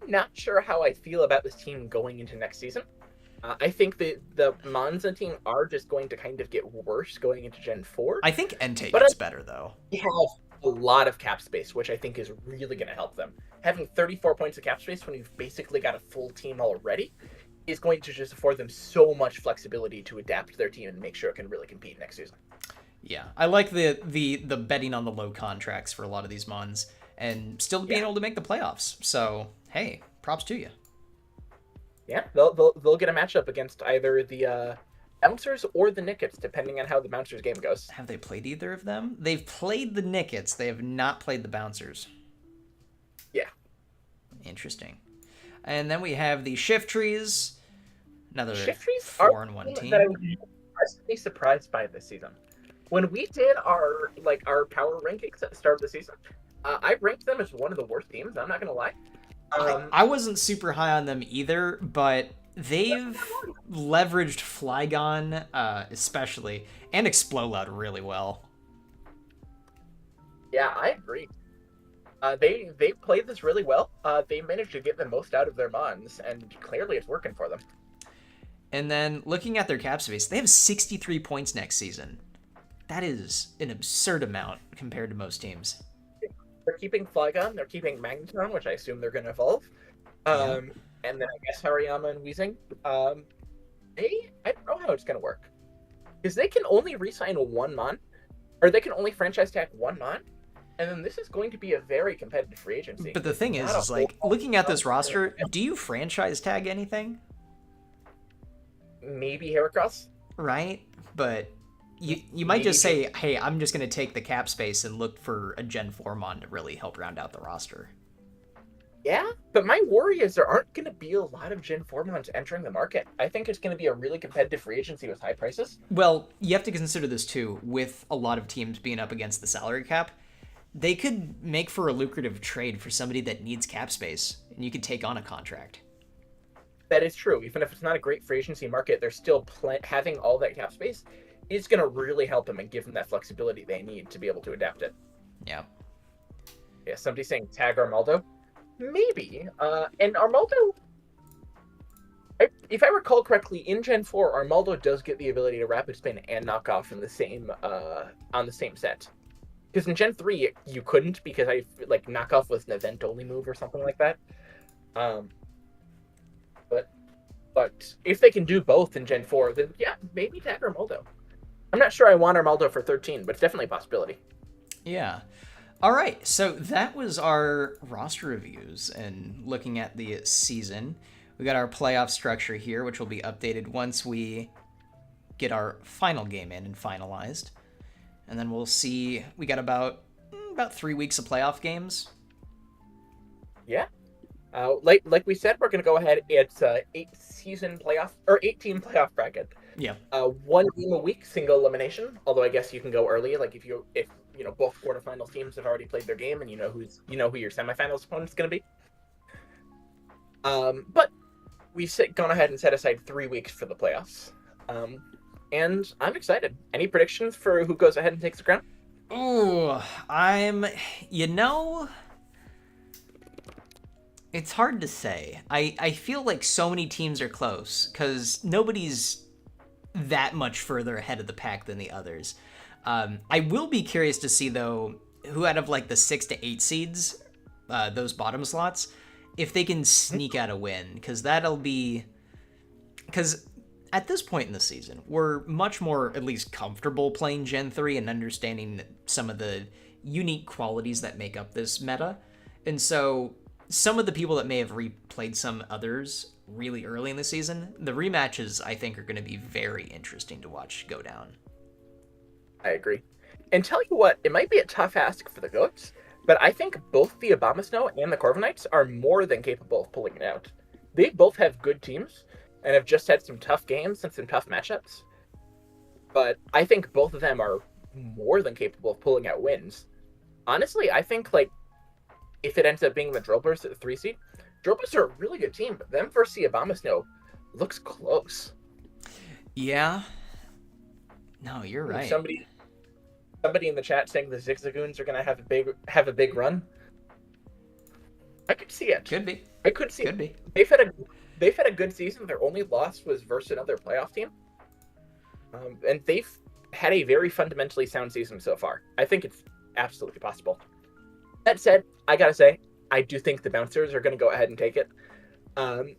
not sure how I feel about this team going into next season. I think the Monza team are just going to kind of get worse going into Gen 4. I think Entei gets better, though. They have a lot of cap space, which I think is really going to help them. Having 34 points of cap space when you've basically got a full team already is going to just afford them so much flexibility to adapt their team and make sure it can really compete next season. Yeah, I like the betting on the low contracts for a lot of these Mons and still being able to make the playoffs. So, hey, props to you. Yeah, they'll get a matchup against either the Bouncers or the Nickets, depending on how the Bouncers game goes. Have they played either of them? They've played the Nickets. They have not played the Bouncers. Yeah. Interesting. And then we have the Shifttrees. Another Shifttrees 4-1 team. That I was pleasantly surprised by this season. When we did our power rankings at the start of the season, I ranked them as one of the worst teams. I'm not gonna lie. I wasn't super high on them either, but they've leveraged Flygon, especially, and Exploloud really well. Yeah, I agree. They played this really well. They managed to get the most out of their Mons, and clearly it's working for them. And then looking at their cap space, they have 63 points next season. That is an absurd amount compared to most teams. They're keeping Flygon, they're keeping Magneton, which I assume they're going to evolve. Yeah. And then I guess Hariyama and Weezing. I don't know how it's going to work. Because they can only re-sign one Mon, or they can only franchise tag one Mon, and then this is going to be a very competitive free agency. But the thing is like, looking at this roster, do you franchise tag anything? Maybe Heracross? Right? But you might just say, hey, I'm just going to take the cap space and look for a Gen 4 Mon to really help round out the roster. Yeah, but my worry is there aren't going to be a lot of Gen 4 Mons entering the market. I think it's going to be a really competitive free agency with high prices. Well, you have to consider this too, with a lot of teams being up against the salary cap. They could make for a lucrative trade for somebody that needs cap space, and you could take on a contract. That is true. Even if it's not a great free agency market, they're still having all that cap space is going to really help them and give them that flexibility they need to be able to adapt it. Yeah. Yeah, somebody's saying tag Armaldo. Maybe. And Armaldo, if I recall correctly, in Gen 4, Armaldo does get the ability to rapid spin and knock off in the same on the same set. Because in Gen 3, you couldn't, because knockoff was an event only move or something like that. But if they can do both in Gen 4, then yeah, maybe tag Armaldo. I'm not sure I want Armaldo for 13, but it's definitely a possibility. Yeah. All right, so that was our roster reviews and looking at the season. We got our playoff structure here, which will be updated once we get our final game in and finalized. And then we'll see, we got about 3 weeks of playoff games. Yeah. Like we said, we're going to go ahead. It's 8-team playoff bracket. Yeah. 1 game a week, single elimination. Although I guess you can go early, like if both quarterfinals teams have already played their game and you know who your semifinals opponent's going to be. But we've gone ahead and set aside 3 weeks for the playoffs. And I'm excited. Any predictions for who goes ahead and takes the crown? Ooh, it's hard to say. I feel like so many teams are close because nobody's that much further ahead of the pack than the others. I will be curious to see, though, who out of like the 6 to 8 seeds, those bottom slots, if they can sneak out a win, because at this point in the season, we're much more at least comfortable playing Gen 3 and understanding some of the unique qualities that make up this meta. And so some of the people that may have replayed some others really early in the season, the rematches, I think, are going to be very interesting to watch go down. I agree. And tell you what, it might be a tough ask for the Goats, but I think both the Abomasnow and the Corviknights are more than capable of pulling it out. They both have good teams and have just had some tough games and some tough matchups. But I think both of them are more than capable of pulling out wins. Honestly, I think if it ends up being the Drillbursts at the 3 seed, Drillbursts are a really good team, but them versus the Abomasnow looks close. Yeah. No, you're right. Somebody in the chat saying the Zigzagoons are going to have a big run. I could see it. Could be. I could see Could it. be. They've had a good season. Their only loss was versus another playoff team. And they've had a very fundamentally sound season so far. I think it's absolutely possible. That said, I gotta say, I do think the Bouncers are going to go ahead and take it. I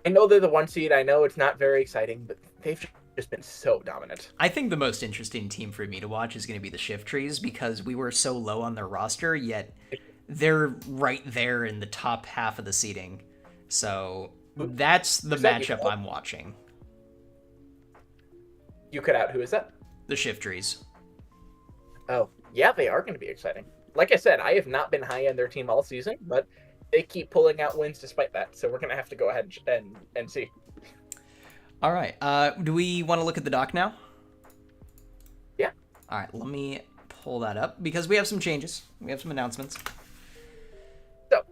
know they're the 1 seed. I know it's not very exciting, but they've just been so dominant. I think the most interesting team for me to watch is going to be the Shift Trees because we were so low on their roster, yet they're right there in the top half of the seeding. So that's the matchup I'm watching. You cut out. Who is that? The Shift Trees. Oh, yeah, they are going to be exciting. Like I said, I have not been high on their team all season, but they keep pulling out wins despite that. So we're going to have to go ahead and see. All right. Do we want to look at the doc now? Yeah. All right. Let me pull that up because we have some changes. We have some announcements. So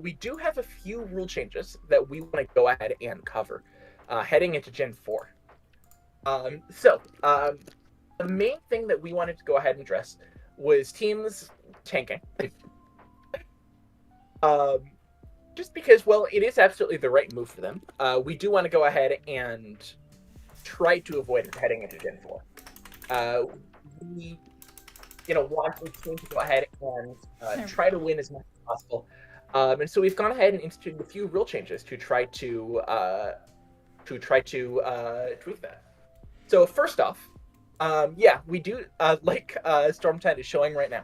we do have a few rule changes that we want to go ahead and cover heading into Gen 4. The main thing that we wanted to go ahead and address was teams tanking. Just because, well, it is absolutely the right move for them. We do want to go ahead and try to avoid it heading into Gen 4. We, want the team to go ahead and try to win as much as possible. And so we've gone ahead and instituted a few rule changes to try to tweak that. So first off, we do like Stormtide is showing right now.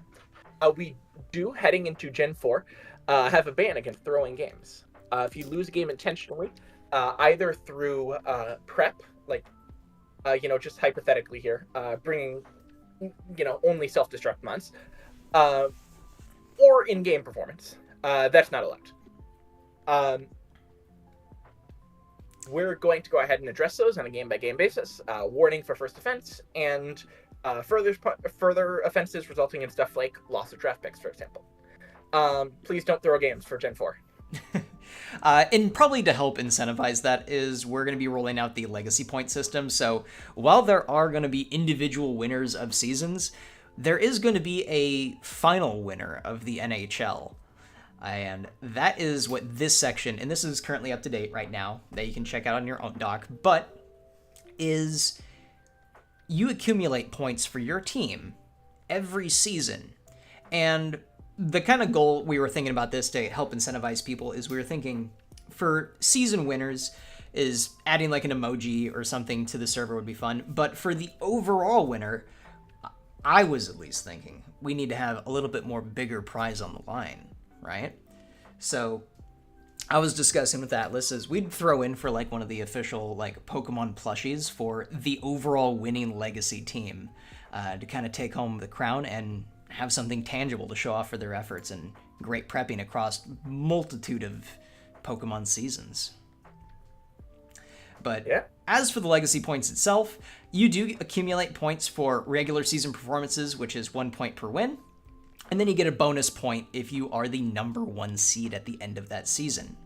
We do heading into Gen 4 have a ban against throwing games. If you lose a game intentionally, either through prep, like just hypothetically here, bringing only self-destruct months, or in-game performance. That's not allowed. We're going to go ahead and address those on a game-by-game basis. Warning for first offense, and further offenses resulting in stuff like loss of draft picks, for example. Please don't throw games for Gen 4. And probably to help incentivize that is we're going to be rolling out the legacy point system. So while there are going to be individual winners of seasons, there is going to be a final winner of the NHL. And that is what this section, and this is currently up to date right now, that you can check out on your own doc, but is you accumulate points for your team every season. And the kind of goal we were thinking about this to help incentivize people is we were thinking for season winners is adding like an emoji or something to the server would be fun. But for the overall winner, I was at least thinking we need to have a little bit more bigger prize on the line, right? So I was discussing with Atlas is we'd throw in for like one of the official like Pokemon plushies for the overall winning legacy team to kind of take home the crown and have something tangible to show off for their efforts and great prepping across multitude of Pokemon seasons. But as for the legacy points itself, you do accumulate points for regular season performances, which is 1 point per win. And then you get a bonus point if you are the number 1 seed at the end of that season.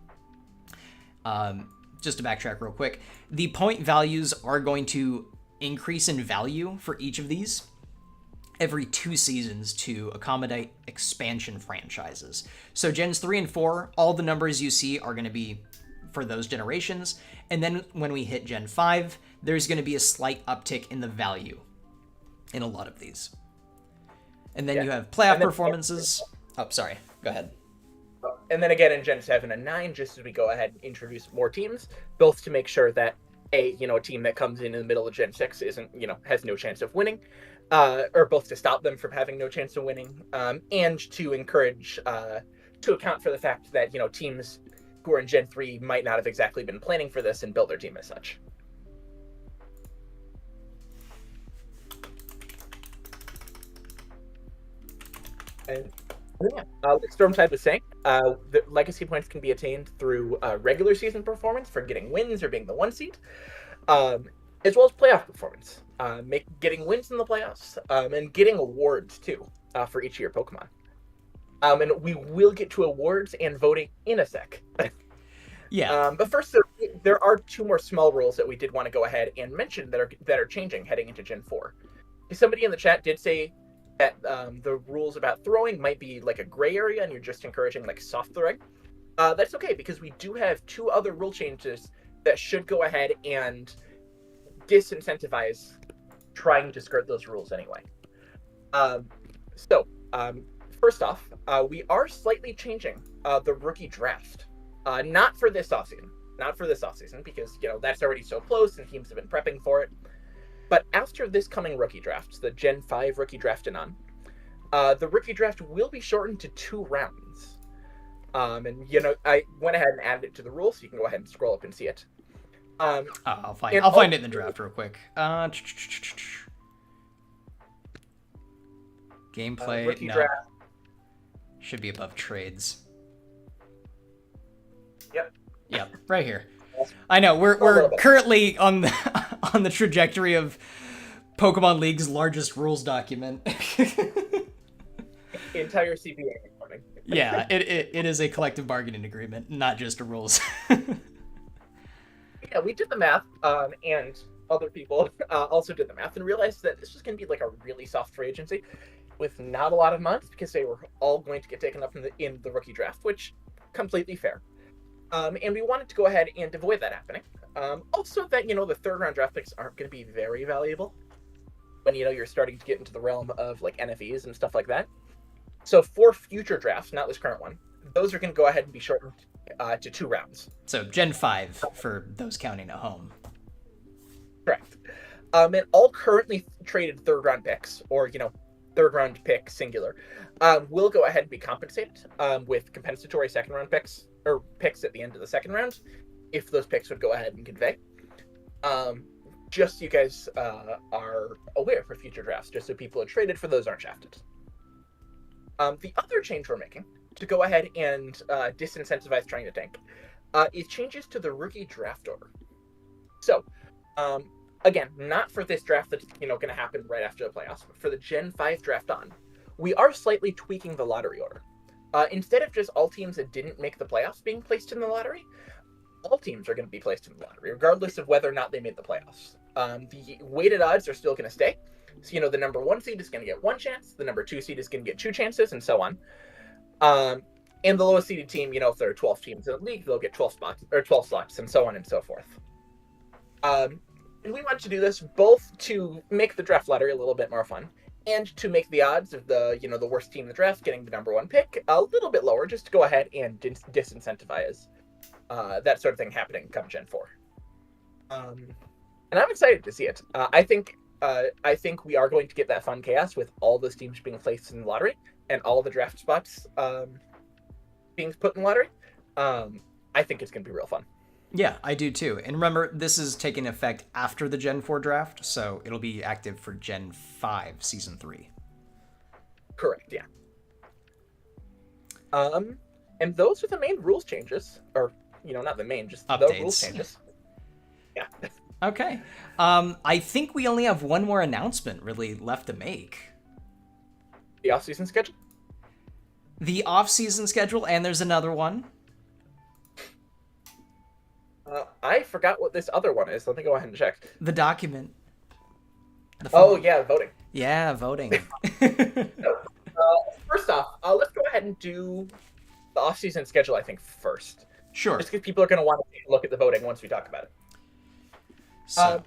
Just to backtrack real quick, the point values are going to increase in value for each of these every 2 seasons to accommodate expansion franchises. So Gens 3 and 4, all the numbers you see are going to be for those generations. And then when we hit Gen 5, there's going to be a slight uptick in the value in a lot of these. And then you have playoff performances. Oh, sorry. Go ahead. And then again in Gen 7 and 9, just as we go ahead and introduce more teams, both to make sure that a team that comes in the middle of Gen 6 isn't, has no chance of winning, or both to stop them from having no chance of winning, and to encourage, to account for the fact that, teams who are in Gen 3 might not have exactly been planning for this and build their team as such. And like Stormtide was saying, the legacy points can be attained through regular season performance for getting wins or being the 1 seed, as well as playoff performance, getting wins in the playoffs, and getting awards too for each of your Pokemon. And we will get to awards and voting in a sec. But first, there are 2 more small rules that we did want to go ahead and mention that are changing heading into Gen 4. Somebody in the chat did say that the rules about throwing might be like a gray area and you're just encouraging like soft throwing. That's okay, because we do have 2 other rule changes that should go ahead and disincentivize trying to skirt those rules anyway. First off, we are slightly changing the rookie draft. Not for this offseason, because that's already so close and teams have been prepping for it. But after this coming rookie draft, the Gen 5 rookie draft and on, the rookie draft will be shortened to 2 rounds. I went ahead and added it to the rules, so you can go ahead and scroll up and see it. I'll find it in the draft real quick. Gameplay rookie draft should be above trades. Yep, right here. I know we're currently on the trajectory of Pokemon League's largest rules document. Entire CBA. morning. Yeah, it is a collective bargaining agreement, not just a rules. Yeah, we did the math, and other people also did the math and realized that this was going to be like a really soft free agency with not a lot of months because they were all going to get taken up in the rookie draft, which completely fair. And we wanted to go ahead and avoid that happening. Also, that the third round draft picks aren't going to be very valuable when you're starting to get into the realm of like NFEs and stuff like that. So for future drafts, not this current one, those are going to go ahead and be shortened to 2 rounds. So Gen 5 for those counting at home. Correct. And all currently traded third round picks, or third round pick singular, will go ahead and be compensated with compensatory second round picks, or picks at the end of the second round, if those picks would go ahead and convey. Just so you guys are aware for future drafts, just so people who traded for those aren't shafted. The other change we're making to go ahead and disincentivize trying to tank is changes to the rookie draft order. So, again, not for this draft that's going to happen right after the playoffs, but for the Gen 5 draft on, we are slightly tweaking the lottery order. Instead of just all teams that didn't make the playoffs being placed in the lottery, all teams are going to be placed in the lottery, regardless of whether or not they made the playoffs. The weighted odds are still going to stay. So, the number 1 seed is going to get 1 chance, the number 2 seed is going to get 2 chances, and so on. And the lowest seeded team, if there are 12 teams in the league, they'll get 12 slots, and so on and so forth. And we want to do this both to make the draft lottery a little bit more fun, and to make the odds of the worst team in the draft getting the number 1 pick a little bit lower, just to go ahead and disincentivize that sort of thing happening come Gen 4. And I'm excited to see it. I think we are going to get that fun chaos with all those teams being placed in the lottery and all the draft spots being put in the lottery. I think it's going to be real fun. Yeah, I do too. And remember, this is taking effect after the Gen 4 draft, so it'll be active for Gen 5 Season 3. Correct, yeah. And those are the main rules changes. Or, not the main, just updates. The rules changes. Yeah. Okay. I think we only have one more announcement really left to make. The off-season schedule? The off-season schedule, and there's another one. I forgot what this other one is. Let me go ahead and check. The document. Yeah, voting. Yeah, voting. First off, let's go ahead and do the off-season schedule, I think, first. Sure. Just because people are going to want to take a look at the voting once we talk about it. So,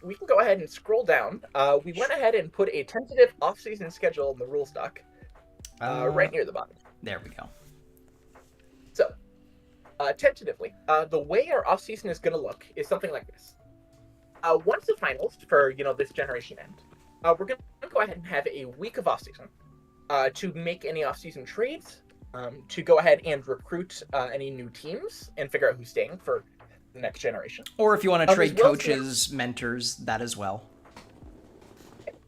we can go ahead and scroll down. We went ahead and put a tentative off-season schedule in the rules doc right near the bottom. There we go. So, tentatively, the way our off-season is going to look is something like this. Once the finals for, this generation end, we're going to go ahead and have a week of off-season to make any off-season trades, to go ahead and recruit any new teams and figure out who's staying for the next generation. Or if you want to trade coaches, mentors, that as well.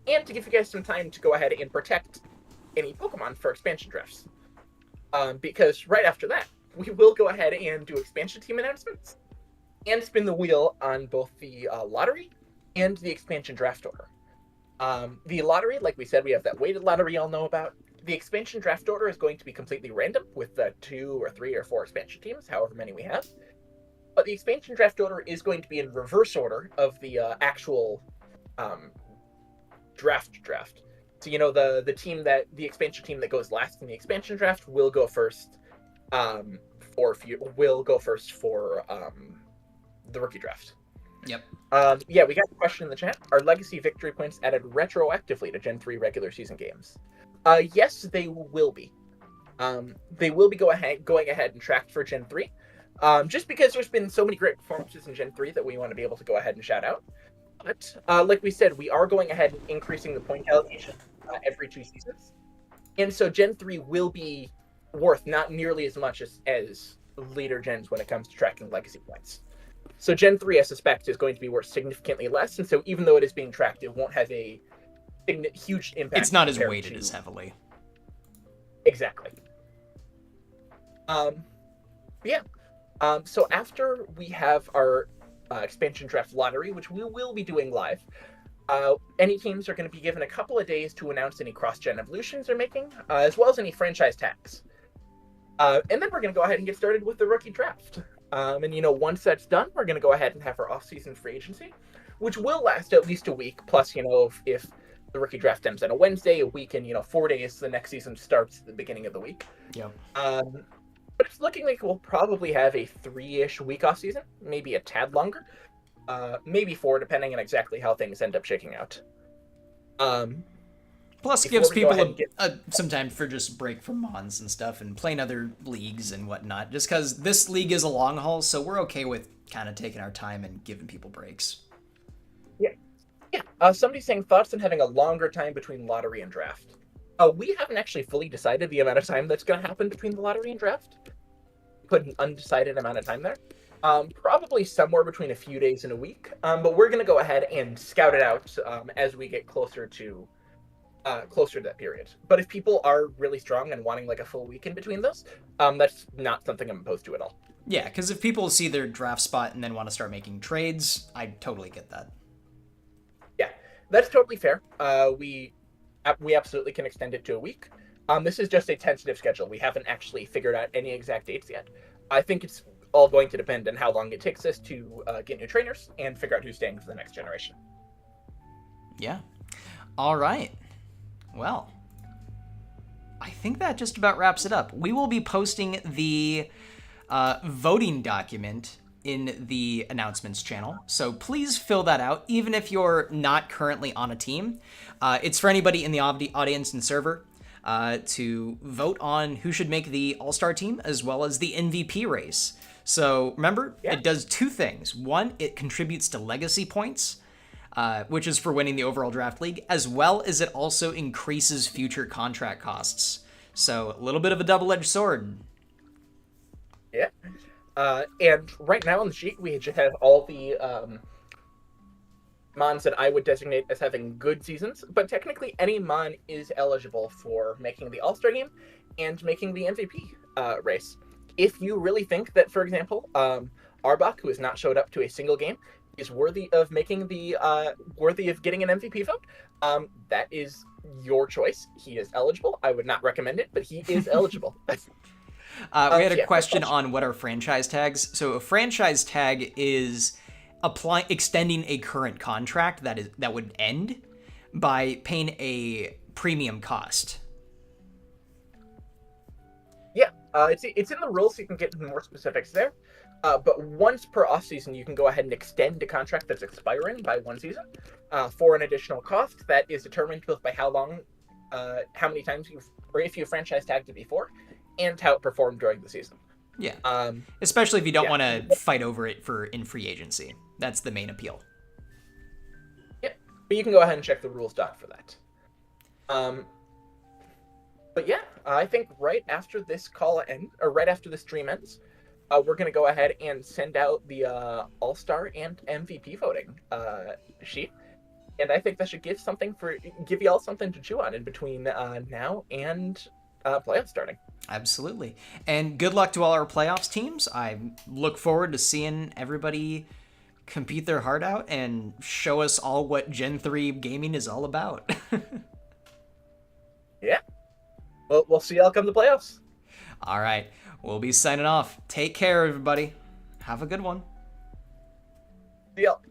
And to give you guys some time to go ahead and protect any Pokemon for expansion drafts. Because right after that, we will go ahead and do expansion team announcements and spin the wheel on both the lottery and the expansion draft order. The lottery, like we said, we have that weighted lottery y'all know about. The expansion draft order is going to be completely random with 2 or 3 or 4 expansion teams, however many we have. But the expansion draft order is going to be in reverse order of the actual draft. So the expansion team that goes last in the expansion draft will go first for the rookie draft. Yep. Yeah, we got a question in the chat. Are legacy victory points added retroactively to Gen 3 regular season games? Yes, they will be. They will be going ahead and tracked for Gen 3. Just because there's been so many great performances in Gen 3 that we want to be able to go ahead and shout out. But, like we said, we are going ahead and increasing the point allocation every 2 seasons. And so Gen 3 will be worth not nearly as much as later gens when it comes to tracking legacy points. So Gen 3, I suspect, is going to be worth significantly less. And so even though it is being tracked, it won't have a huge impact. It's not as weighted as heavily. Exactly. Yeah. So after we have our expansion draft lottery, which we will be doing live, Any teams are going to be given a couple of days to announce any cross-gen evolutions they're making, as well as any franchise tags. And then we're going to go ahead and get started with the rookie draft. And once that's done, we're going to go ahead and have our off-season free agency, which will last at least a week. Plus, if the rookie draft ends on a Wednesday, a week and 4 days, the next season starts at the beginning of the week. Yep. But it's looking like we'll probably have a 3-ish week off season, maybe a tad longer, maybe 4, depending on exactly how things end up shaking out. Plus, gives people some time for just break from Mons and stuff and playing other leagues and whatnot. Just because this league is a long haul, so we're okay with kind of taking our time and giving people breaks. Yeah. Somebody's saying thoughts on having a longer time between lottery and draft. We haven't actually fully decided the amount of time that's going to happen between the lottery and draft. Put an undecided amount of time there. Probably somewhere between a few days and a week. But we're going to go ahead and scout it out as we get closer to that period. But if people are really strong and wanting like a full week in between those, that's not something I'm opposed to at all. Yeah, because if people see their draft spot and then want to start making trades, I totally get that. Yeah, that's totally fair. We absolutely can extend it to a week. This is just a tentative schedule. We haven't actually figured out any exact dates yet. I think it's all going to depend on how long it takes us to get new trainers and figure out who's staying for the next generation. Yeah. All right. Well, I think that just about wraps it up. We will be posting the voting document in the announcements channel, so please fill that out, even if you're not currently on a team. It's for anybody in the audience and server to vote on who should make the All-Star team, as well as the MVP race. So remember, It does 2 things. One, it contributes to legacy points, which is for winning the overall draft league, as well as it also increases future contract costs. So a little bit of a double-edged sword. Yeah. And right now on the sheet, we just have all the Mons that I would designate as having good seasons, but technically any Mon is eligible for making the All-Star game and making the MVP race. If you really think that, for example, Arbok, who has not showed up to a single game, is worthy of making getting an MVP vote, that is your choice. He is eligible. I would not recommend it, but he is eligible. We had a question on what are franchise tags. So a franchise tag is extending a current contract that would end by paying a premium cost. Yeah, it's in the rules, so you can get more specifics there. But once per off season, you can go ahead and extend a contract that's expiring by 1 season for an additional cost that is determined both by how long, how many times if you franchise tagged it before, and how it performed during the season. Yeah. Especially if you don't want to fight over it in free agency. That's the main appeal. Yeah. But you can go ahead and check the rules doc for that. But yeah, I think right after this right after the stream ends, we're going to go ahead and send out the All-Star and MVP voting sheet. And I think that should give y'all something to chew on in between now and playoffs starting. Absolutely. And good luck to all our playoffs teams. I look forward to seeing everybody compete their heart out and show us all what Gen 3 gaming is all about. Yeah. Well, we'll see y'all come to playoffs. All right. We'll be signing off. Take care, everybody. Have a good one. See y'all.